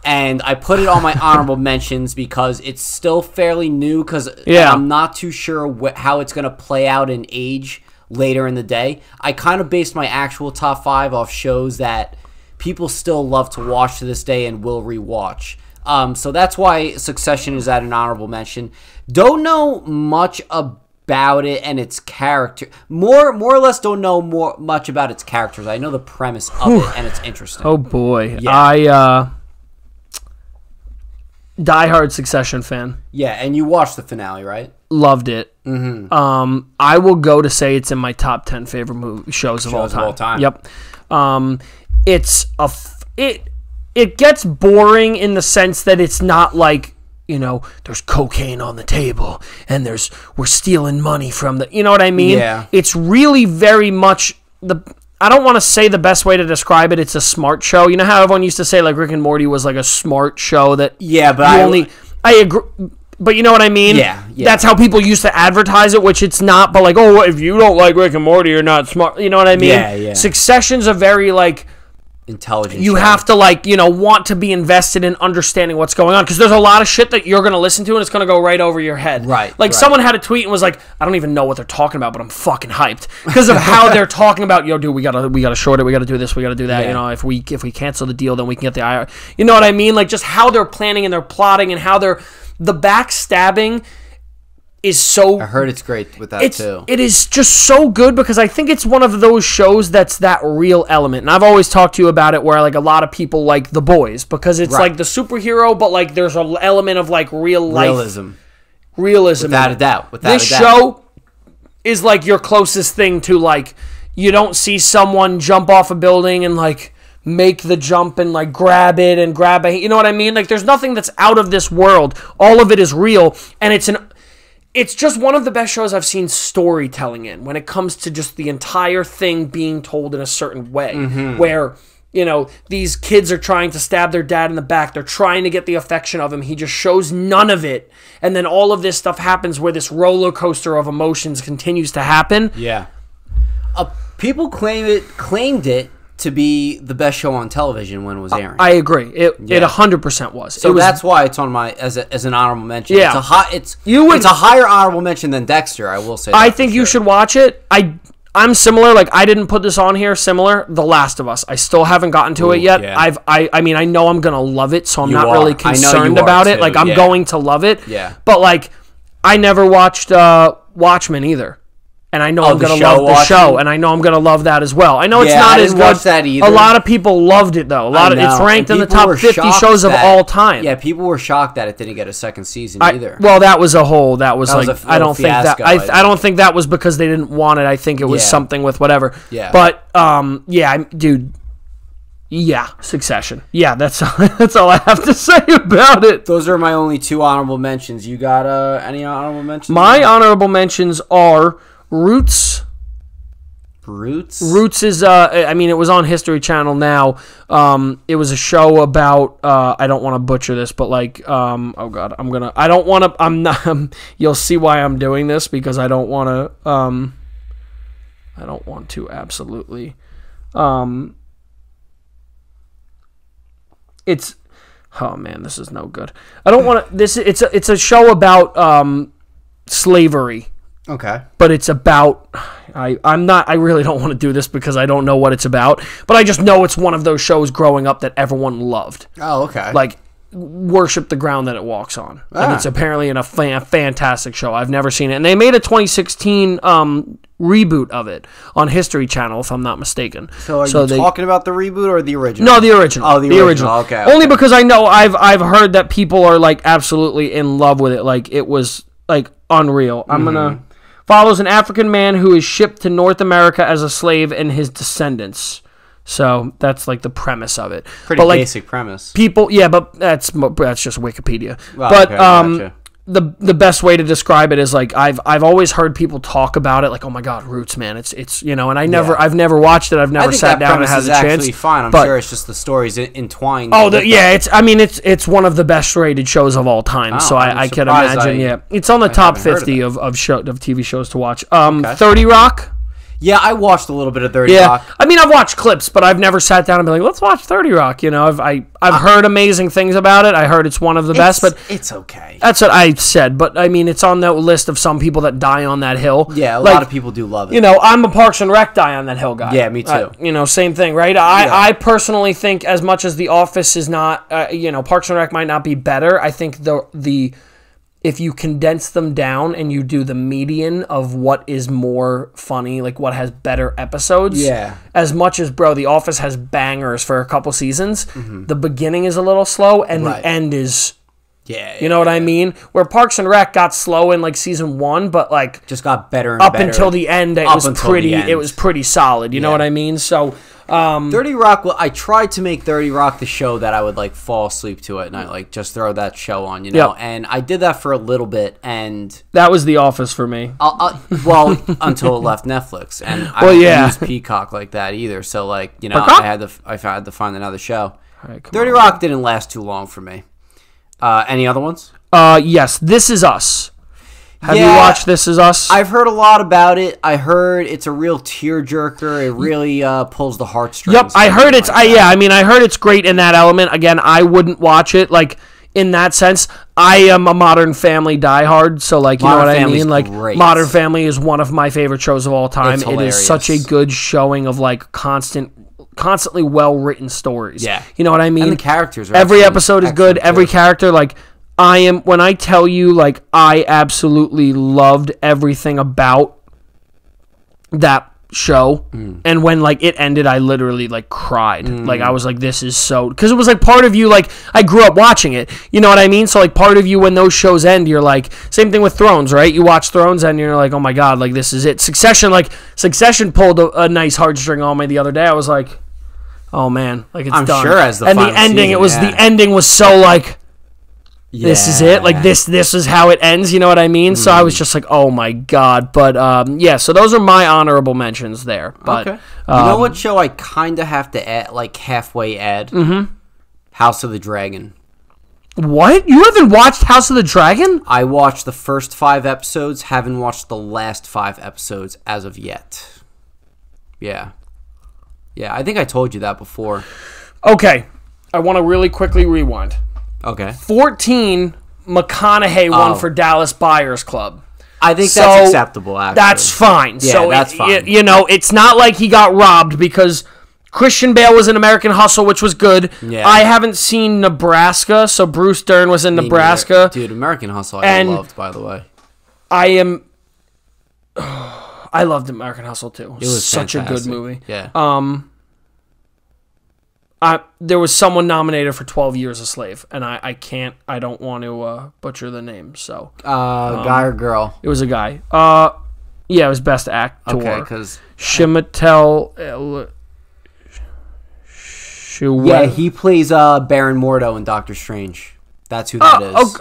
And I put it on my honorable mentions because it's still fairly new because I'm not too sure how it's going to play out in age later in the day. I kind of based my actual top 5 off shows that people still love to watch to this day and will rewatch. So that's why Succession is at an honorable mention. Don't know much about it and its character. More or less don't know much about its characters. I know the premise of it and it's interesting. Oh boy. Yeah. Diehard Succession fan. Yeah, and you watched the finale, right? Loved it. Mm-hmm. I will go to say it's in my top 10 favorite shows of all time. Yep. It gets boring in the sense that it's not like, there's cocaine on the table and we're stealing money from the, you know what I mean? Yeah. It's really very much I don't want to say the best way to describe it. It's a smart show. You know how everyone used to say like Rick and Morty was like a smart show that I agree. But you know what I mean? Yeah. That's how people used to advertise it, which it's not. But like, oh, if you don't like Rick and Morty, you're not smart. You know what I mean? Yeah. Succession's a very like intelligent. You have to like want to be invested in understanding what's going on because there's a lot of shit that you're gonna listen to and it's gonna go right over your head. Right. Like someone had a tweet and was like, I don't even know what they're talking about, but I'm fucking hyped because of how they're talking about. Yo, dude, we gotta short it. We gotta do this. We gotta do that. Yeah. If we cancel the deal, then we can get the IR. You know what I mean? Like just how they're planning and they're plotting and how the backstabbing is so. I heard it's great with that too. It is just so good because I think it's one of those shows that's that real element. And I've always talked to you about it where like a lot of people like The Boys because it's like the superhero, but like there's an element of like real life. Realism. Without a doubt. This show is like your closest thing to like, you don't see someone jump off a building and like make the jump and like grab it and grab a, you know what I mean? Like there's nothing that's out of this world. All of it is real and it's just one of the best shows I've seen storytelling in when it comes to just the entire thing being told in a certain way where these kids are trying to stab their dad in the back. They're trying to get the affection of him. He just shows none of it. And then all of this stuff happens where this roller coaster of emotions continues to happen. Yeah. People claimed it to be the best show on television when it was airing. I agree. It 100% was. So that's why it's on my as an honorable mention. Yeah. It's a higher honorable mention than Dexter, I will say. I think you should watch it. I'm similar. Like, I didn't put this on here. Similar, The Last of Us. I still haven't gotten to it yet. Yeah. I mean, I know I'm gonna love it, so I'm not really concerned about it. Too. Like, I'm going to love it. Yeah. But like, I never watched Watchmen either, and I know I'm gonna love the show, and I know I'm gonna love that as well. I know it's not as good. That either. A lot of people loved it though. It's ranked in the top 50 shows of all time. Yeah, people were shocked that it didn't get a second season either. Well, that was like I don't think fiasco, that I don't think that was because they didn't want it. I think it was something with whatever. Yeah. But dude. Yeah, Succession. Yeah, that's all I have to say about it. Those are my only two honorable mentions. You got any honorable mentions? My honorable mentions are Roots. Roots is it was on History Channel now. It was a show about I don't want to butcher this, but like you'll see why I'm doing this, because I don't want to absolutely it's oh man, this is no good. I don't want to it's a show about slavery. Okay. But it's about I really don't want to do this because I don't know what it's about, but I just know it's one of those shows growing up that everyone loved. Oh, okay. Like, worship the ground that it walks on. And it's apparently a fantastic show. I've never seen it. And they made a 2016 reboot of it on History Channel, if I'm not mistaken. So are you talking about the reboot or the original? No, the original. Oh, the original. Okay. Only because I know I've heard that people are like absolutely in love with it. Like, it was like unreal. I'm follows an African man who is shipped to North America as a slave and his descendants. So that's like the premise of it. Pretty basic premise. People, but that's just Wikipedia. Well, but okay, gotcha. the best way to describe it is like I've always heard people talk about it like, oh my god, Roots, man, it's and I've never watched it. I've never sat down and had a chance. Actually fine. I'm sure it's just the stories entwined. Oh, it's one of the best rated shows of all time. So I can imagine. It's on the top 50 of TV shows to watch. 30 Rock. Yeah, I watched a little bit of 30 Rock. I mean, I've watched clips, but I've never sat down and been like, let's watch 30 Rock. I've heard amazing things about it. I heard it's one of the best, but it's okay. That's what I said. But I mean, it's on that list of some people that die on that hill. Yeah, a lot of people do love it. I'm a Parks and Rec die on that hill guy. Yeah, me too. Same thing, right? I personally think, as much as The Office is not, Parks and Rec might not be better. I think the if you condense them down and you do the median of what is more funny, like what has better episodes. Yeah. As much as, The Office has bangers for a couple seasons, the beginning is a little slow and the end is... You know what I mean? Where Parks and Rec got slow in like season 1, but like... just got better and up better. Until the end, it was pretty solid. You know what I mean? So... 30 Rock, I tried to make 30 Rock the show that I would like fall asleep to at night, like just throw that show on, and I did that for a little bit, and that was The Office for me. Until it left Netflix, and I don't use Peacock like that either, so like, I had to find another show. Right, 30 Rock didn't last too long for me. Any other ones? Yes, This Is Us. Have you watched This Is Us? I've heard a lot about it. I heard it's a real tearjerker. It really pulls the heartstrings. Yep, I heard it's. I heard it's great in that element. Again, I wouldn't watch it like in that sense. I am a Modern Family diehard, so like, you know what I mean. Like, great. Modern Family is one of my favorite shows of all time. It is such a good showing of like constantly well written stories. Yeah, you know what I mean. And the characters. Every episode is good. Every character, like. When I tell you, like, I absolutely loved everything about that show, and when, like, it ended, I literally, like, cried. Like, I was like, this is so... Because it was, like, part of you, like, I grew up watching it, you know what I mean? So, like, part of you, when those shows end, you're like... Same thing with Thrones, right? You watch Thrones, and you're like, oh, my God, like, this is it. Succession pulled a nice heartstring on me the other day. I was like, oh, man, like, it's done. I'm sure as the and final the ending, season, the ending was so, like... this is it. Like, this is how it ends. You know what I mean? So I was just like, oh, my God. But, yeah, so those are my honorable mentions there. But, okay. You know what show I kind of have to add, like, halfway add? Mm-hmm. House of the Dragon. What? You haven't watched House of the Dragon? I watched the first 5 episodes, haven't watched the last 5 episodes as of yet. Yeah. Yeah, I think I told you that before. Okay. I want to really quickly rewind. Okay. 14, McConaughey won for Dallas Buyers Club. I think that's acceptable, actually. That's fine. Yeah, so that's fine. You know, it's not like he got robbed because Christian Bale was in American Hustle, which was good. Yeah. I haven't seen Nebraska, so Bruce Dern was in Nebraska. Dude, American Hustle I loved, by the way. I loved American Hustle, too. It was such fantastic. A good movie. Yeah. There was someone nominated for 12 Years a Slave, and I don't want to butcher the name, so. Guy or girl? It was a guy. Yeah, it was Best Actor. Okay, because. Chiwetel. Yeah, he plays Baron Mordo in Doctor Strange. That's who that is.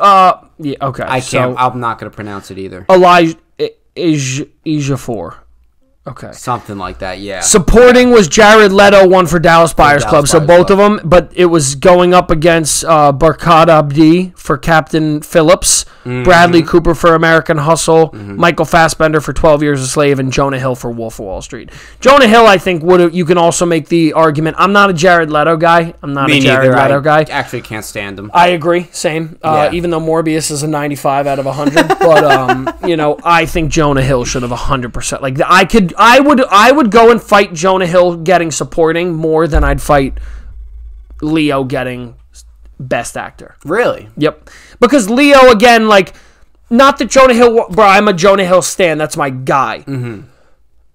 Yeah, okay. I can't. I'm not going to pronounce it either. Elijah Ejiofor. Okay. Something like that, yeah. Supporting was Jared Leto, won for Dallas Buyers Club. So both of them, but it was going up against Barkhad Abdi for Captain Phillips, Bradley Cooper for American Hustle, Michael Fassbender for 12 Years a Slave, and Jonah Hill for Wolf of Wall Street. Jonah Hill, I think, you can also make the argument. I'm not a Jared Leto guy. Me neither. I actually can't stand him. I agree. Same. Even though Morbius is a 95 out of 100. But, you know, I think Jonah Hill should have 100%. Like, I would go and fight Jonah Hill getting supporting more than I'd fight Leo getting Best Actor. Really? Yep. Because Leo, again, like, not that Jonah Hill, bro, I'm a Jonah Hill stan. That's my guy. Mm-hmm.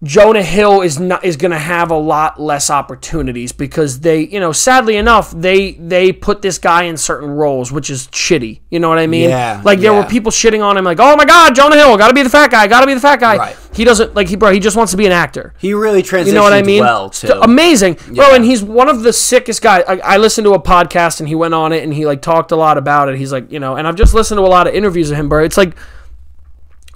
Jonah Hill is going to have a lot less opportunities because they, you know, sadly enough, they put this guy in certain roles, which is shitty. You know what I mean? Yeah. Like there were people shitting on him, like, oh my God, Jonah Hill, gotta be the fat guy, gotta be the fat guy. Right. He doesn't like he just wants to be an actor. He really transitions you know what I mean? Well too. Amazing, bro. And he's one of the sickest guys. I listened to a podcast and he went on it and he like talked a lot about it. He's like, you know, and I've just listened to a lot of interviews of him, bro. It's like,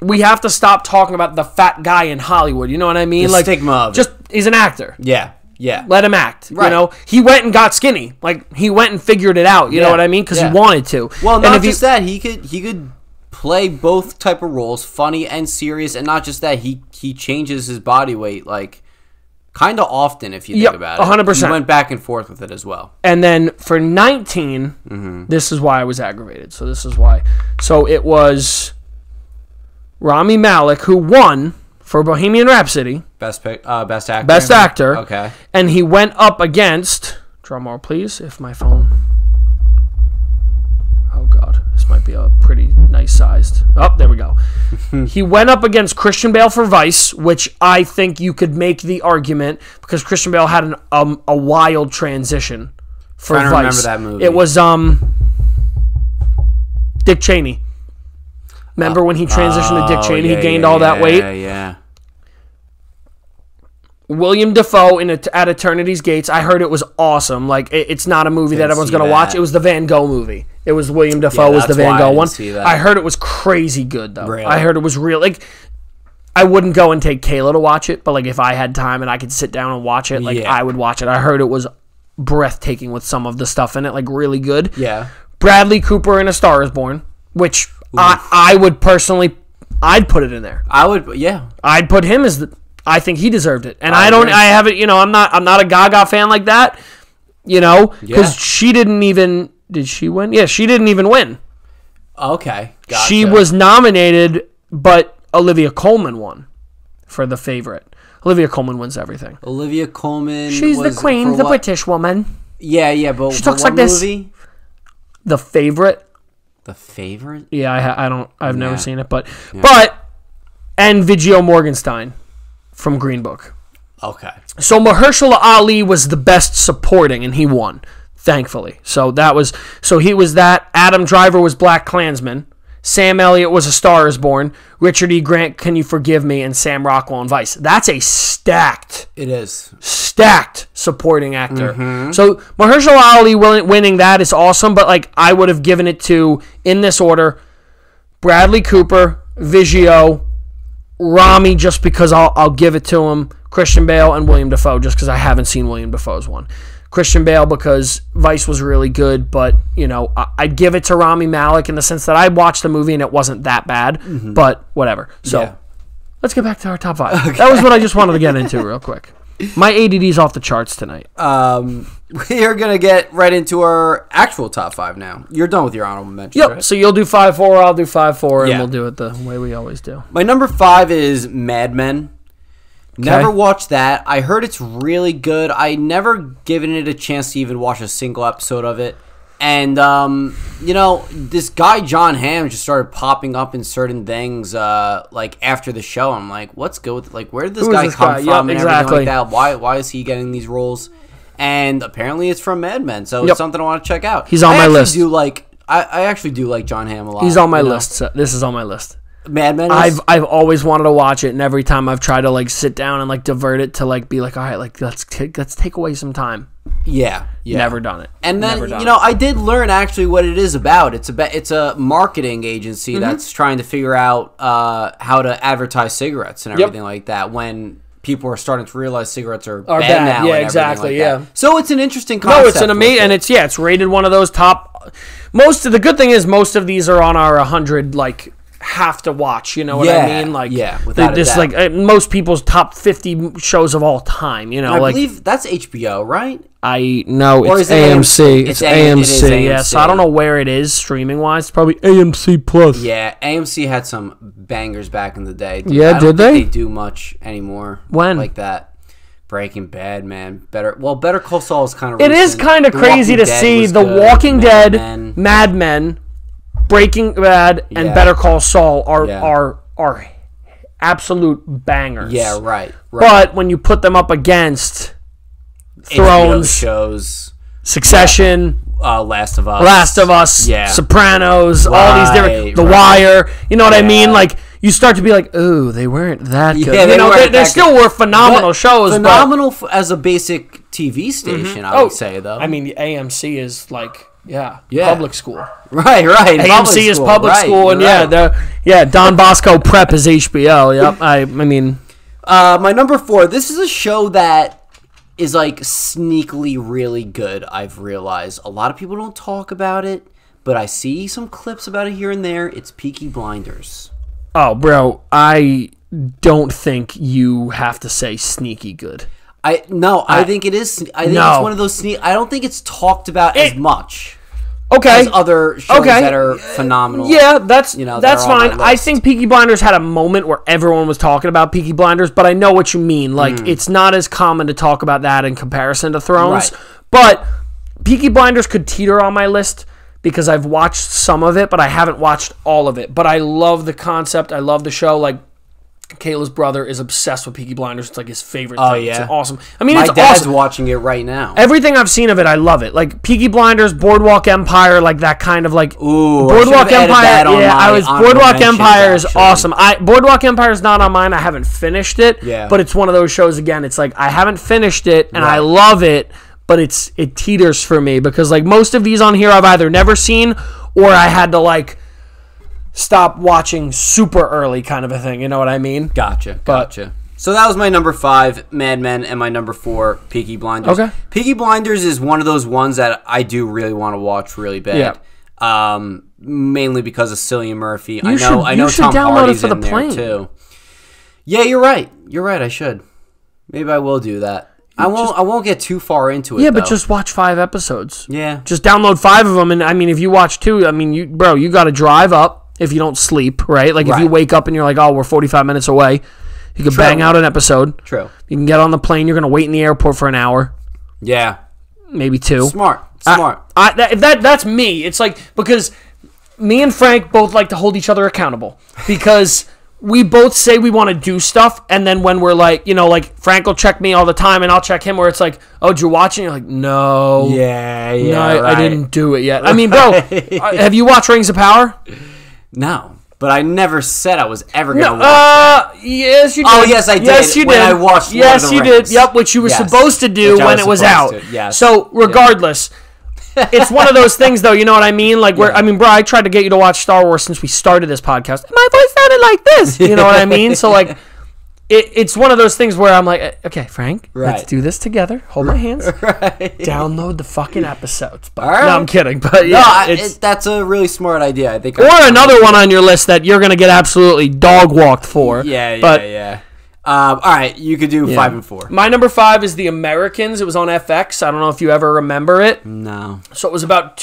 we have to stop talking about the fat guy in Hollywood. You know what I mean? The like stigma of just he's an actor. Yeah, yeah. Let him act. Right. You know, he went and got skinny. Like he went and figured it out. You know what I mean? Because he wanted to. Well, not just that. He could play both type of roles, funny and serious, and not just that. He changes his body weight like kind of often if you think about it. 100%. He went back and forth with it as well. And then for 19, this is why I was aggravated. So this is why. So it was Rami Malek, who won for Bohemian Rhapsody. Best actor. Best actor. Okay. And he went up against, drum roll please, if my phone. Oh God, this might be a pretty nice sized. Oh, there we go. He went up against Christian Bale for Vice, which I think you could make the argument because Christian Bale had a wild transition for Vice. I remember that movie. It was Dick Cheney. Remember when he transitioned to Dick Cheney? He gained all that weight? Yeah. William Dafoe at Eternity's Gates. I heard it was awesome. Like, it's not a movie that everyone's going to watch. It was the Van Gogh movie. It was William Dafoe was the Van Gogh one. I heard it was crazy good, though. Really? I heard it was real. Like, I wouldn't go and take Kayla to watch it, but, like, if I had time and I could sit down and watch it, like, I would watch it. I heard it was breathtaking with some of the stuff in it, like, really good. Yeah. Bradley Cooper in A Star Is Born, which I would personally, I'd put it in there. I'd put him as I think he deserved it. And I haven't, you know, I'm not a Gaga fan like that, you know, because she didn't even, did she win? Yeah, she didn't even win. Okay. Gotcha. She was nominated, but Olivia Colman won for The Favorite. Olivia Colman wins everything. Olivia Colman. She's the queen, the British woman. Yeah, but she talks like this. Movie? The Favorite. The Favorite? Yeah, I've never seen it, but and Viggo Mortensen from Green Book. Okay. So Mahershala Ali was the best supporting, and he won, thankfully. So he was that. Adam Driver was Black Klansman. Sam Elliott was A Star Is Born, Richard E. Grant, Can You Forgive Me, and Sam Rockwell in Vice. That's a stacked supporting actor. So Mahershala Ali winning that is awesome, but like I would have given it to, in this order, Bradley Cooper, Vigio, Rami, just because I'll give it to him, Christian Bale, and William Dafoe, just because I haven't seen William Dafoe's one. Christian Bale because Vice was really good, but, you know, I'd give it to Rami Malek in the sense that I watched the movie and it wasn't that bad, but whatever. So, let's get back to our top 5. Okay. That was what I just wanted to get into real quick. My ADD's off the charts tonight. We are going to get right into our actual top 5 now. You're done with your honorable mentions, Yep, right? so you'll do 5-4, I'll do 5-4, and we'll do it the way we always do. My number 5 is Mad Men. Never watched that. I heard it's really good. I never given it a chance to even watch a single episode of it. And, you know, this guy, John Hamm, just started popping up in certain things, like, after the show. I'm like, what's good with, like, where did this guy come from and everything like that? Why is he getting these roles? And apparently it's from Mad Men, so it's something I want to check out. He's on my list. I actually do like John Hamm a lot. He's on my list. So this is on my list. Mad Men. I've always wanted to watch it, and every time I've tried to like sit down and like divert it to like be like, all right, like let's take away some time. Yeah. Never done it. And then you know, I did learn actually what it is about. It's a marketing agency that's trying to figure out how to advertise cigarettes and everything like that when people are starting to realize cigarettes are bad now. Yeah, exactly. Like so it's an interesting concept. No, it's an amazing, and it's rated one of those top. The good thing is most of these are on our 100 like have to watch. You know what I mean? Like without this like most people's top 50 shows of all time. You know, I believe that's HBO, right? I know it's AMC. It's AMC. Yeah, so I don't know where it is streaming wise. It's probably AMC Plus. Yeah, AMC had some bangers back in the day. Dude. Yeah, did they? They do much anymore. When like that? Breaking Bad, man. Better Call Saul is kind of. It is kind of crazy to see The Walking Dead, Mad Men, Breaking Bad, and Better Call Saul are absolute bangers. Yeah, right. But when you put them up against Thrones shows, Succession, Last of Us, Sopranos, all these different, The Wire, you know what I mean? Like you start to be like, ooh, they weren't that good. Yeah, they still were phenomenal shows. Phenomenal as a basic TV station, I would say though. I mean, the AMC is like public school. Right. AMC is public school, and Don Bosco Prep is HBO. Yep. I mean, my number 4. This is a show that is like sneakily really good. I've realized a lot of people don't talk about it, but I see some clips about it here and there. It's Peaky Blinders. Oh, bro, I don't think you have to say sneaky good. I think it is. I think it's one of those I don't think it's talked about as much. Okay. As other shows that are phenomenal. Yeah, that's fine. I think Peaky Blinders had a moment where everyone was talking about Peaky Blinders, but I know what you mean. Like, it's not as common to talk about that in comparison to Thrones. Right. But Peaky Blinders could teeter on my list because I've watched some of it, but I haven't watched all of it. But I love the concept. I love the show. Like, Kayla's brother is obsessed with Peaky Blinders. It's like his favorite thing. Oh, yeah. It's awesome. I mean, it's awesome. My dad's watching it right now. Everything I've seen of it, I love it. Like, Peaky Blinders, Boardwalk Empire, like that kind of like... Ooh, Boardwalk Empire, Boardwalk Empire is awesome. Boardwalk Empire is not on mine. I haven't finished it. Yeah. But it's one of those shows, again, it's like, I haven't finished it, and I love it, but it teeters for me. Because, like, most of these on here I've either never seen, or I had to, like... stop watching super early kind of a thing, you know what I mean? Gotcha. So that was my number 5, Mad Men, and my number 4, Peaky Blinders. Okay. Peaky Blinders is one of those ones that I do really want to watch really bad. Yeah. Mainly because of Cillian Murphy. I know Tom Hardy's in there too. Yeah, you're right. I should. Maybe I will do that. I won't get too far into it. Yeah, but just watch 5 episodes. Yeah. Just download 5 of them, and I mean, if you watch 2, I mean, you got to drive up. If you don't sleep, right? Like, if you wake up and you're like, oh, we're 45 minutes away, you can bang out an episode. True. You can get on the plane. You're going to wait in the airport for an hour. Yeah. Maybe 2. Smart. That's me. It's like, because me and Frank both like to hold each other accountable. Because we both say we want to do stuff, and then when we're like, you know, like, Frank will check me all the time, and I'll check him, where it's like, oh, did you watch it? And you're like, no. Yeah, no, I didn't do it yet. I mean, bro, have you watched Rings of Power? No. But I never said I was ever going to watch that. Yes, you did. Oh, yes, I did. Yes, you did. When I watched Lord of the you Rings. did. Yep, which you were supposed to do when it was out. Yes. So, regardless, it's one of those things, though, you know what I mean? Like, where I mean, bro, I tried to get you to watch Star Wars since we started this podcast. And my voice sounded like this. You know what I mean? So, like, it's one of those things where I'm like, okay, Frank, let's do this together. Hold my hands. Download the fucking episodes. But, no, I'm kidding. But yeah, that's a really smart idea. I think. Or another one on your list that you're gonna get absolutely dog walked for. Yeah. All right, you could do 5 and 4. My number 5 is The Americans. It was on FX. I don't know if you ever remember it. No. So it was about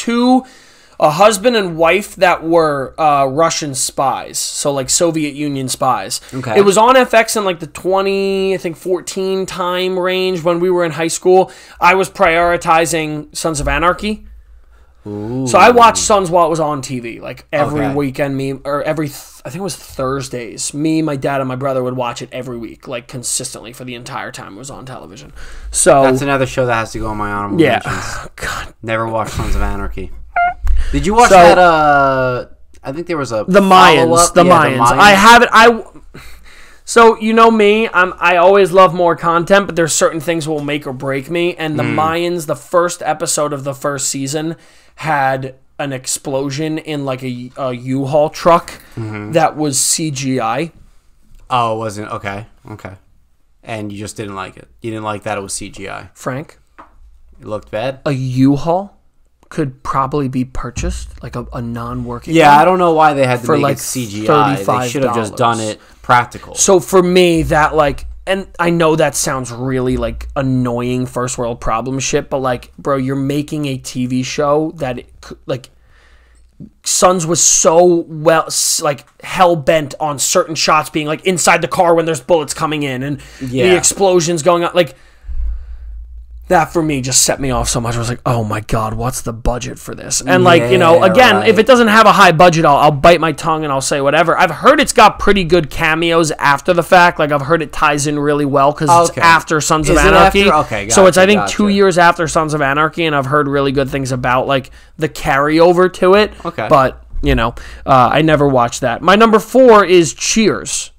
a husband and wife that were Russian spies, so like Soviet Union spies. Okay. It was on FX in like the 2014 time range when we were in high school. I was prioritizing Sons of Anarchy. Ooh. So I watched Sons while it was on TV, like every weekend. I think it was Thursdays. Me, my dad, and my brother would watch it every week, like consistently for the entire time it was on television. So that's another show that has to go on my honorable mentions. God. Never watched Sons of Anarchy. Did you watch that? I think there was a The Mayans. The Mayans. I haven't. So you know me, I always love more content, but there's certain things will make or break me. And the Mayans, the first episode of the first season, had an explosion in like a U-Haul truck that was CGI. Oh, it wasn't? Okay. And you just didn't like it. You didn't like that it was CGI. Frank? It looked bad? A U-Haul could probably be purchased, like a non-working one. I don't know why they had to make like it CGI. They should have just done it practical. So for me, that like... And I know that sounds really, like, annoying first world problem shit, but, like, bro, you're making a TV show that, like, Sons was so, hell-bent on certain shots being, like, inside the car when there's bullets coming in and the explosions going on. Like, that, for me, just set me off so much. I was like, oh, my God, what's the budget for this? And, like, you know, again, if it doesn't have a high budget, I'll bite my tongue and I'll say whatever. I've heard it's got pretty good cameos after the fact. Like, I've heard it ties in really well because it's after Sons of Anarchy. Okay, so it's, I think, 2 years after Sons of Anarchy, and I've heard really good things about, like, the carryover to it. Okay. But, you know, I never watched that. My number 4 is Cheers.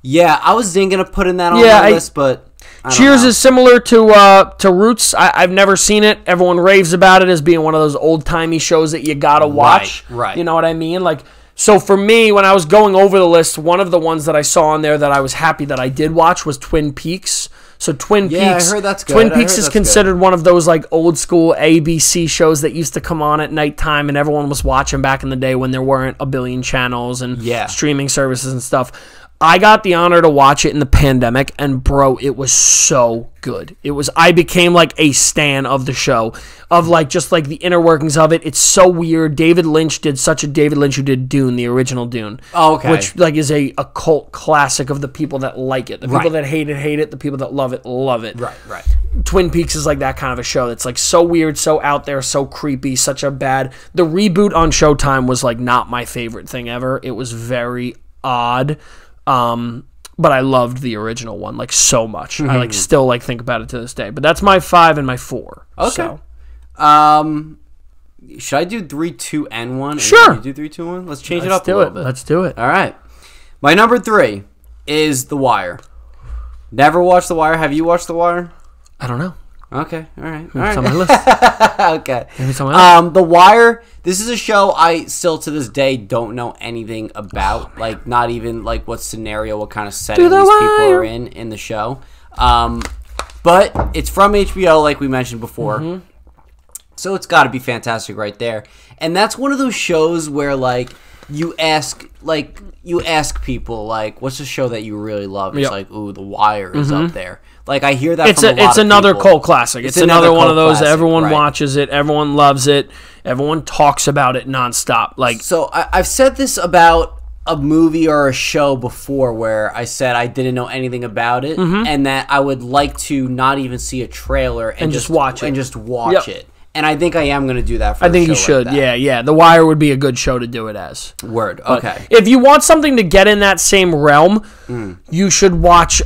Yeah, I was going to put in that on my list, but... Cheers is similar to Roots. I've never seen it. Everyone raves about it as being one of those old-timey shows that you gotta watch. Right. You know what I mean? Like, so for me, when I was going over the list, one of the ones that I saw on there that I was happy that I did watch was Twin Peaks. So Twin Peaks, I heard that's good. Twin Peaks is considered one of those like old school ABC shows that used to come on at nighttime and everyone was watching back in the day when there weren't a billion channels and streaming services and stuff. I got the honor to watch it in the pandemic, and bro, it was so good. I became like a stan of the show, of like just like the inner workings of it. It's so weird. David Lynch who did Dune, the original Dune. Oh, okay. Which like is a cult classic of the people that like it. The people that hate it. The people that love it, love it. Right. Twin Peaks is like that kind of a show that's like so weird, so out there, so creepy, such a bad... The reboot on Showtime was like not my favorite thing ever. It was very odd. But I loved the original one like so much. I like still like think about it to this day. But that's my 5 and my 4. Okay. So. Should I do 3, 2, and 1? Sure. You do 3, 2, 1? Let's change it up a little bit. Let's do it. All right. My number 3 is The Wire. Never watched The Wire. Have you watched The Wire? I don't know. Okay. All right. Maybe it's on my list. Okay. Maybe it's on my list. The Wire. This is a show I still to this day don't know anything about. Like not even like what scenario, what kind of setting these people are in the show. But it's from HBO, like we mentioned before. So it's got to be fantastic right there. And that's one of those shows where like you ask people like, what's a show that you really love? It's like, ooh, The Wire is up there. Like I hear that. It's another cult classic. It's another one of those. Classic, everyone watches it. Everyone loves it. Everyone talks about it nonstop. Like so, I've said this about a movie or a show before, where I said I didn't know anything about it, and that I would like to not even see a trailer and just watch it. And I think I am going to do that for I think you should. Like yeah. The Wire would be a good show to do it as. Word. Okay. If you want something to get in that same realm, you should watch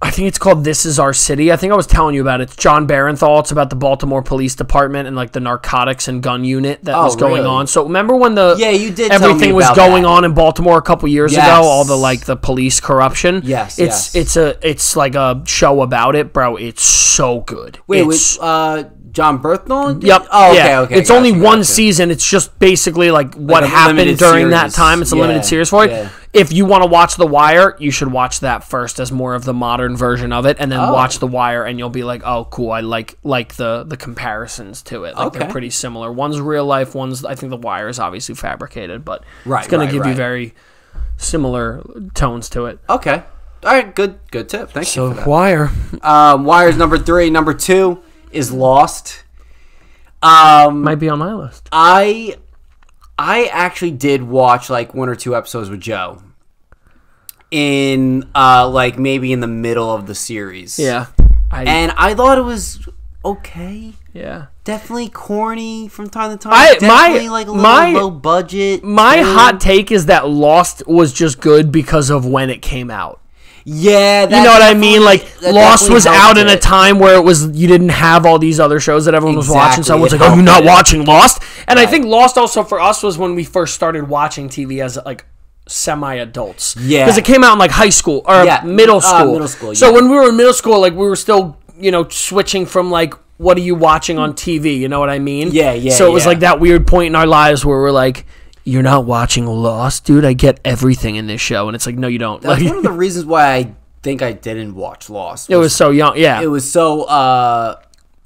I think it's called This Is Our City. I think I was telling you about it. It's John Barenthal. It's about the Baltimore Police Department and like the narcotics and gun unit that was going on. So remember when you did everything was going on in Baltimore a couple years ago, all the like the police corruption? Yes. It's like a show about it, bro. It's so good. Wait, John Berthold? Yep. Oh, okay. It's only one season. It's just basically like what happened during that time. It's a limited series for it. Yeah. If you want to watch The Wire, you should watch that first as more of the modern version of it, and then watch The Wire, and you'll be like, oh, cool. I like the comparisons to it. Like they're pretty similar. One's real life. One's, I think The Wire is obviously fabricated, but it's going to give you very similar tones to it. Okay. All right. Good tip. Thank you for that. Wire. Wire's number 3. Number 2 is Lost. Might be on my list. I actually did watch like 1 or 2 episodes with Joe in like maybe in the middle of the series. Yeah. And I thought it was okay. Yeah. Definitely corny from time to time. Definitely like a little low budget. My hot take is that Lost was just good because of when it came out. Yeah, you know what I mean. Like Lost was out in a time where it was you didn't have all these other shows that everyone was watching. So everyone's like, "Oh, you're not watching Lost?" And I think Lost also for us was when we first started watching TV as like semi-adults. Yeah, because it came out in like high school or middle school. Middle school. So when we were in middle school, like we were still switching from like what are you watching on TV? You know what I mean? Yeah. So it was like that weird point in our lives where we're like, you're not watching Lost, dude. I get everything in this show. And it's like, no, you don't. That's one of the reasons why I think I didn't watch Lost. It was so young. Yeah. It was so,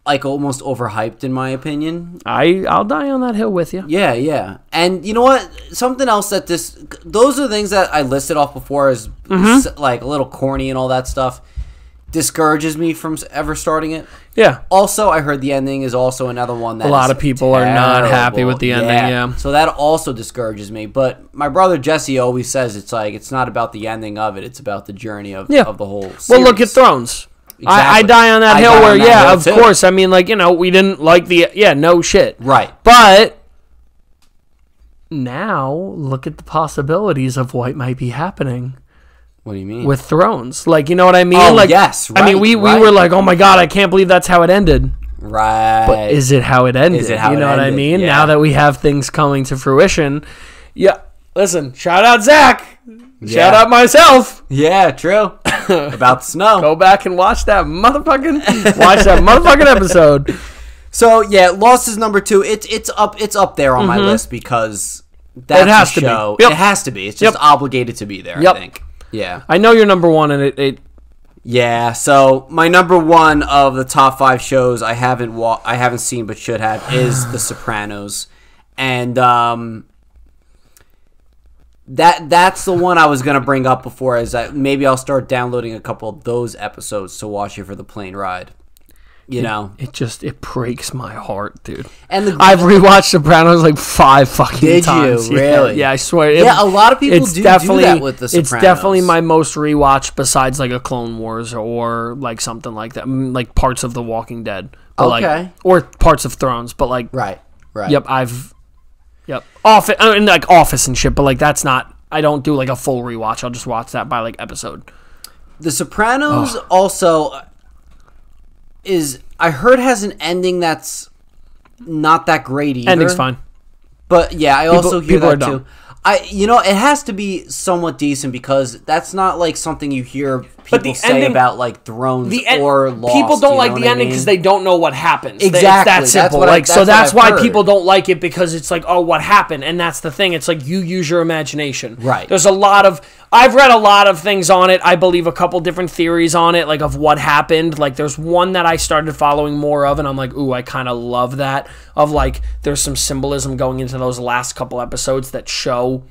like, almost overhyped, in my opinion. I'll die on that hill with you. Yeah. And you know what? Something else those are things that I listed off before as, like, a little corny and all that stuff. Discourages me from ever starting it. Yeah. Also, I heard the ending is also another one that a lot of people are not happy with the ending. Yeah. So that also discourages me. But my brother Jesse always says it's like it's not about the ending of it; it's about the journey of the whole series. Well, look at Thrones. Exactly. I die on that hill where of course. I mean, like we didn't like no shit. Right. But now look at the possibilities of what might be happening. What do you mean? With Thrones. Like, you know what I mean? Oh, like, yes. Right, I mean, we were like, oh my God, I can't believe that's how it ended. Right. But is it how it ended? You know what I mean? Yeah. Now that we have things coming to fruition. Yeah. Listen, shout out Zach. Yeah. Shout out myself. Yeah, true. About the snow. Go back and watch that motherfucking episode. So, yeah, Lost is number 2. It's up there on my list because that's a show. It has to be. It's just obligated to be there, I think. Yeah, I know you're number 1, and it. Yeah, so my number 1 of the top 5 shows I haven't seen but should have is The Sopranos, and that's the one I was gonna bring up before. Is that maybe I'll start downloading a couple of those episodes to watch it for the plane ride. It breaks my heart, dude. And I've rewatched Sopranos like 5 fucking times. Did you really? Yeah, I swear. Yeah, a lot of people do that with the Sopranos. It's definitely my most rewatched besides like a Clone Wars or like something like that, like parts of The Walking Dead. But or parts of Thrones, but like right. Yep, Office and like Office and shit, but like that's not. I don't do like a full rewatch. I'll just watch that by like episode. The Sopranos also. I heard has an ending that's not that great either. Ending's fine. But yeah, I also hear that too. It has to be somewhat decent because that's not like something you hear people say about like Thrones or Lost. People don't like the ending because they don't know what happens. Exactly. It's that simple. That's why people don't like it because it's like, oh, what happened? And that's the thing. It's like you use your imagination. Right. There's I've read a lot of things on it. I believe a couple different theories on it, like of what happened. Like there's one that I started following more of, and I'm like, ooh, I kind of love that. Of like, there's some symbolism going into those last couple episodes that show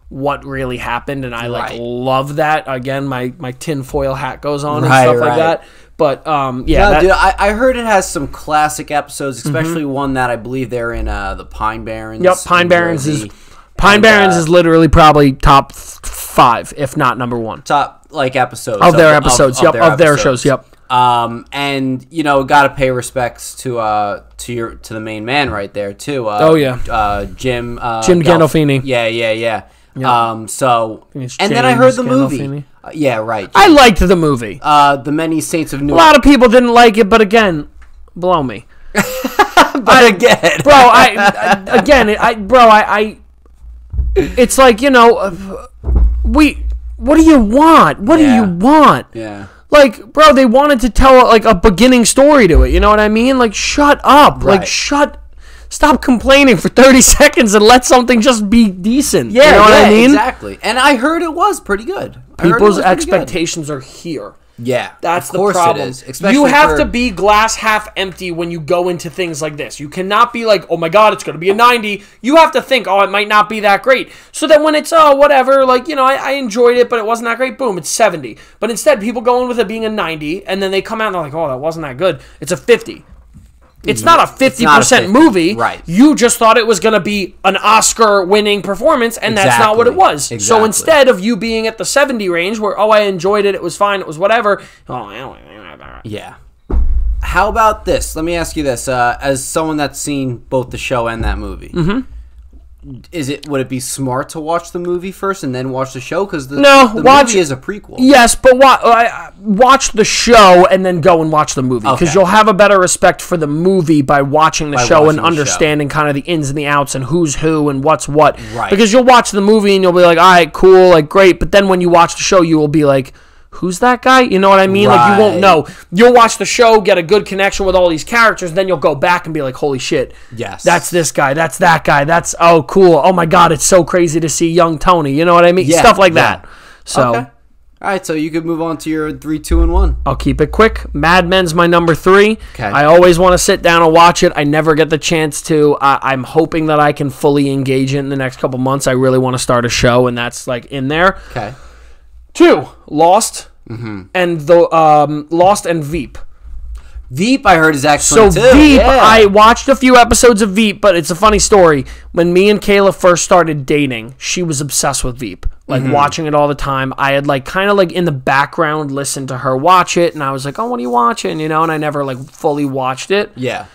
what really happened, and I love that. Again, my tinfoil hat goes on and stuff like that. But dude, I heard it has some classic episodes, especially one that I believe they're in the Pine Barrens. Yep, Pine Barrens is literally probably top 5, if not number 1. Top episodes of their episodes. Of their shows. Yep. And got to pay respects to the main man right there too. Jim Jim Gandolfini. Yeah. Yeah. So, It's and then I James heard the movie. Gandolfini. Yeah, right. I liked the movie. The Many Saints of A Newark. lot of people didn't like it, but again, blow me. But again, Bro, it's like, what do you want? What do you want? Yeah. Like, bro, they wanted to tell like a beginning story to it. You know what I mean? Like, shut up. Right. Like, stop complaining for 30 seconds and let something just be decent. Yeah, you know what I mean? Exactly. And I heard it was pretty good. People's expectations are here. Yeah, That's of course the problem. It is. Especially you have to be glass half empty when you go into things like this. You cannot be like, oh my god, it's going to be a 90. You have to think, oh, it might not be that great. So that when it's, oh, whatever, like, I enjoyed it, but it wasn't that great, boom, it's 70. But instead, people go in with it being a 90, and then they come out and they're like, oh, that wasn't that good. It's a 50. It's not a 50% movie. Right. You just thought it was going to be an Oscar-winning performance, and that's not what it was. Exactly. So instead of you being at the 70 range, where, oh, I enjoyed it, it was fine, it was whatever. Yeah. How about this? Let me ask you this. As someone that's seen both the show and that movie, would it be smart to watch the movie first and then watch the show? Because the movie is a prequel. Yes, but watch the show and then go and watch the movie. Because you'll have a better respect for the movie by watching the show and understanding kind of the ins and the outs and who's who and what's what. Right. Because you'll watch the movie and you'll be like, all right, cool, like great. But then when you watch the show, you will be like, who's that guy? You know what I mean? Like, you won't know. You'll watch the show, get a good connection with all these characters, then you'll go back and be like, holy shit. Yes. That's this guy. That's that guy. That's, oh, cool. Oh, my God, it's so crazy to see young Tony. You know what I mean? Yeah, Stuff like that. So, okay. All right, so you could move on to your 3, 2, and 1. I'll keep it quick. Mad Men's my number 3. Okay. I always want to sit down and watch it. I never get the chance to. I'm hoping that I can fully engage in the next couple months. I really want to start a show, and that's, like, in there. Okay. 2, Lost. And the Lost and Veep. Veep, I heard, is excellent too. So Veep, yeah. I watched a few episodes of Veep, but it's a funny story. When me and Kayla first started dating, she was obsessed with Veep, like watching it all the time. I had like kind of like in the background listened to her watch it, and I was like, "Oh, what are you watching?" And I never like fully watched it. Yeah.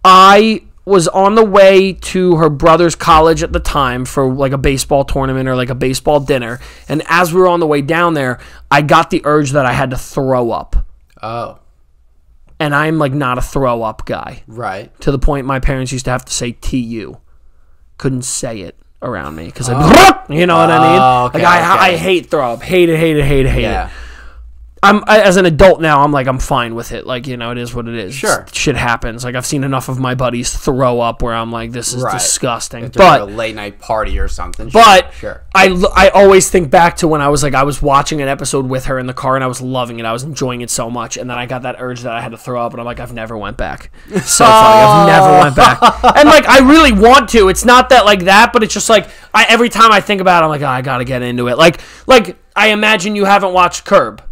I was on the way to her brother's college at the time for like a baseball tournament or like a baseball dinner. And as we were on the way down there, I got the urge that I had to throw up. Oh. And I'm like not a throw up guy. Right. To the point my parents used to have to say TU. Couldn't say it around me because you know what I mean? Okay, like I hate throw up. Hate it. Yeah. As an adult now, I'm fine with it. Like, it is what it is. Sure. Shit happens. Like, I've seen enough of my buddies throw up where I'm like, this is disgusting. If they're at a late night party or something. But sure. I always think back to when I was watching an episode with her in the car and I was loving it. I was enjoying it so much. And then I got that urge that I had to throw up and I'm like, I've never went back. So funny. I've never went back. And like, I really want to. It's not that like that, but it's just like, every time I think about it, I'm like, oh, I got to get into it. Like I imagine you haven't watched Curb.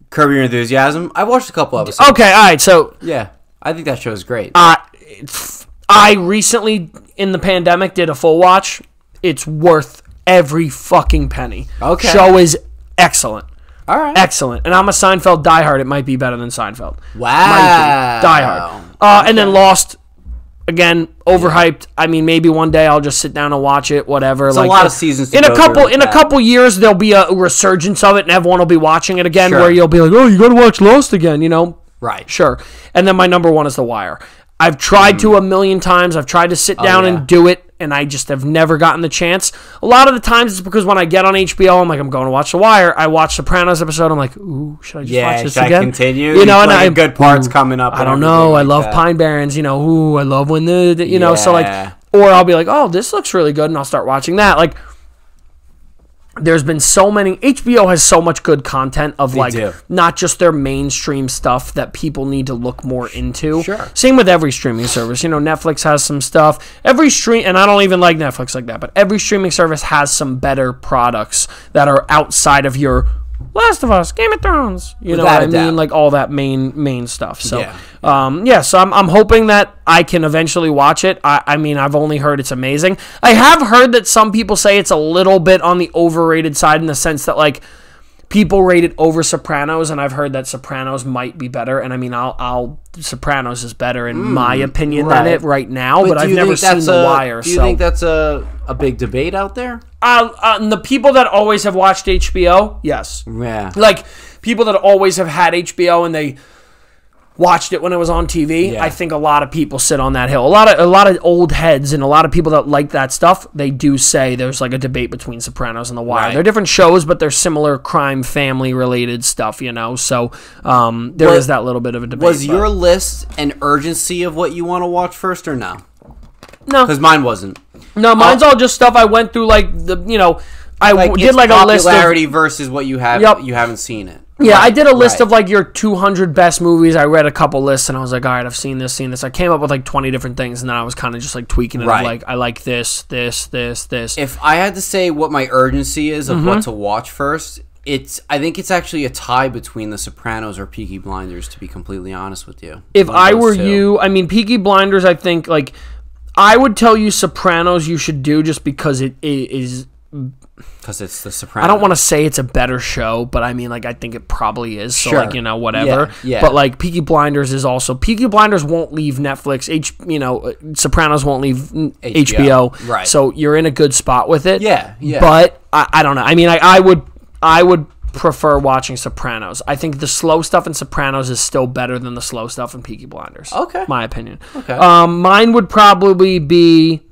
Curb Your Enthusiasm. I watched a couple episodes. Okay, all right. So yeah, I think that show is great. I recently in the pandemic did a full watch. It's worth every fucking penny. Okay, show is excellent. All right, excellent. And I'm a Seinfeld diehard. It might be better than Seinfeld. Wow, diehard. Okay. And then Lost. Again, overhyped. I mean, maybe one day I'll just sit down and watch it. Whatever. It's like a lot of seasons. In a couple years, there'll be a resurgence of it, and everyone will be watching it again. Sure. Where you'll be like, "Oh, you got to watch Lost again," Right. Sure. And then my number 1 is The Wire. I've tried to a million times. I've tried to sit down and do it, and I just have never gotten the chance. A lot of the times it's because when I get on HBO, I'm like, I'm going to watch The Wire. I watch Sopranos episode. I'm like, ooh, should I just watch this again? Should I continue? And good parts coming up. I don't know. I love Pine Barrens. Ooh, I love when so like, or I'll be like, oh, this looks really good, and I'll start watching that. Like, there's been so many. HBO has so much good content of not just their mainstream stuff that people need to look more into. Sure. Same with every streaming service. Netflix has some stuff. And I don't even like Netflix like that, but every streaming service has some better products that are outside of your Last of Us, Game of Thrones. You know what I mean? Like all that main stuff. So, so I'm hoping that I can eventually watch it. I mean, I've only heard it's amazing. I have heard that some people say it's a little bit on the overrated side in the sense that, like, people rate it over Sopranos, and I've heard that Sopranos might be better. And I mean, Sopranos is better in my opinion than it right now. But I've never seen The Wire. Do you think that's a big debate out there? The people that always have watched HBO, yes. Yeah. Like people that always have had HBO and they watched it when it was on TV. Yeah. I think a lot of people sit on that hill. A lot of old heads and a lot of people that like that stuff, they do say there's like a debate between Sopranos and The Wire. Right. They're different shows, but they're similar crime family related stuff, you know. So there is that little bit of a debate. Was your list an urgency of what you want to watch first or no? No, because mine wasn't. No, mine's all just stuff I went through. Like I did like a list of popularity versus what you have. Yep. You haven't seen it. Yeah, right, I did a list of like your 200 best movies. I read a couple lists and I was like, all right, I've seen this. I came up with like 20 different things and then I was kind of just like tweaking it. Right. Like, I like this. If I had to say what my urgency is of what to watch first, I think it's actually a tie between The Sopranos or Peaky Blinders, to be completely honest with you. If I were you, I mean, Peaky Blinders, I think like I would tell you Sopranos you should do just because it is... Because it's The Sopranos. I don't want to say it's a better show, but I mean, like, I think it probably is. So, sure. like, whatever. Yeah. But, like, Peaky Blinders is also... Peaky Blinders won't leave Netflix. Sopranos won't leave HBO. Right. So, you're in a good spot with it. Yeah. But, I don't know. I mean, I would prefer watching Sopranos. I think the slow stuff in Sopranos is still better than the slow stuff in Peaky Blinders. Okay. My opinion. Okay. Mine would probably be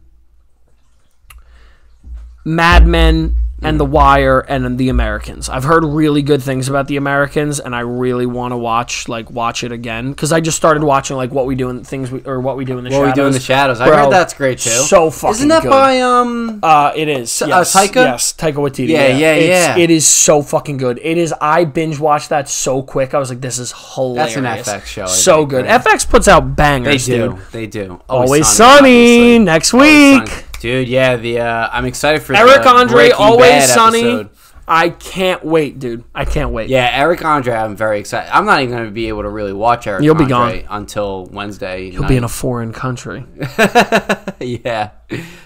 Mad Men and The Wire and The Americans. I've heard really good things about The Americans, and I really want to watch it again because I just started watching like What We Do in the Shadows. What We Do in the Shadows. I heard that's great too. So fucking good. Isn't that by It is. Yes. Taika? Yes, Taika Waititi. Yeah. It is so fucking good. It is. I binge watched that so quick. I was like, this is hilarious. That's an FX show. So good. Right? FX puts out bangers. They do. Always Sunny next week. Dude, yeah, I'm excited for Eric Andre, Always Sunny. Episode. I can't wait, dude. I can't wait. Yeah, Eric Andre, I'm very excited. I'm not even going to be able to really watch Eric You'll Andre be gone until Wednesday. He'll be in a foreign country. Yeah.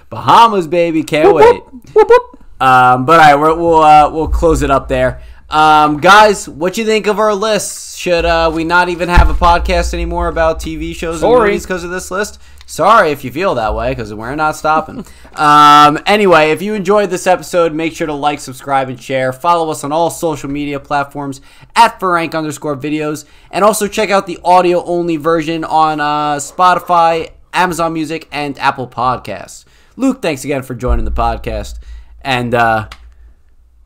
Bahamas, baby. Can't wait. Whoop. But all right, we'll close it up there. Guys, what you think of our lists? Should we not even have a podcast anymore about TV shows and movies because of this list? Sorry if you feel that way, because we're not stopping. Anyway, if you enjoyed this episode, make sure to like, subscribe, and share. Follow us on all social media platforms at @ForRank_videos. And also check out the audio-only version on Spotify, Amazon Music, and Apple Podcasts. Luke, thanks again for joining the podcast. And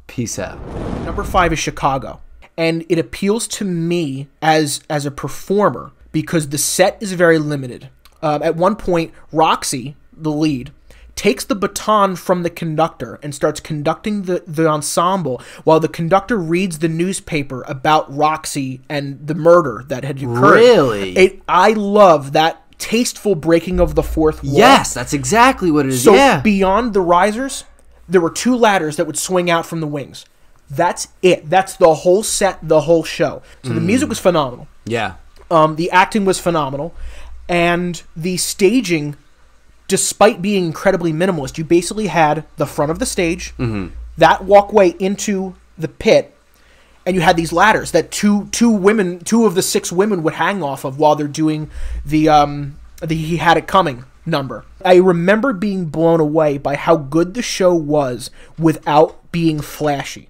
peace out. Number 5 is Chicago. And it appeals to me as a performer because the set is very limited. At one point, Roxy, the lead, takes the baton from the conductor and starts conducting the ensemble while the conductor reads the newspaper about Roxy and the murder that had occurred. Really? I love that tasteful breaking of the fourth wall. Yes, that's exactly what it is. So beyond the risers, there were 2 ladders that would swing out from the wings. That's it. That's the whole set, the whole show. So the music was phenomenal. Yeah. The acting was phenomenal. And the staging, despite being incredibly minimalist, you basically had the front of the stage, that walkway into the pit, and you had these ladders that two of the 6 women would hang off of while they're doing the He Had It Coming number. I remember being blown away by how good the show was without being flashy.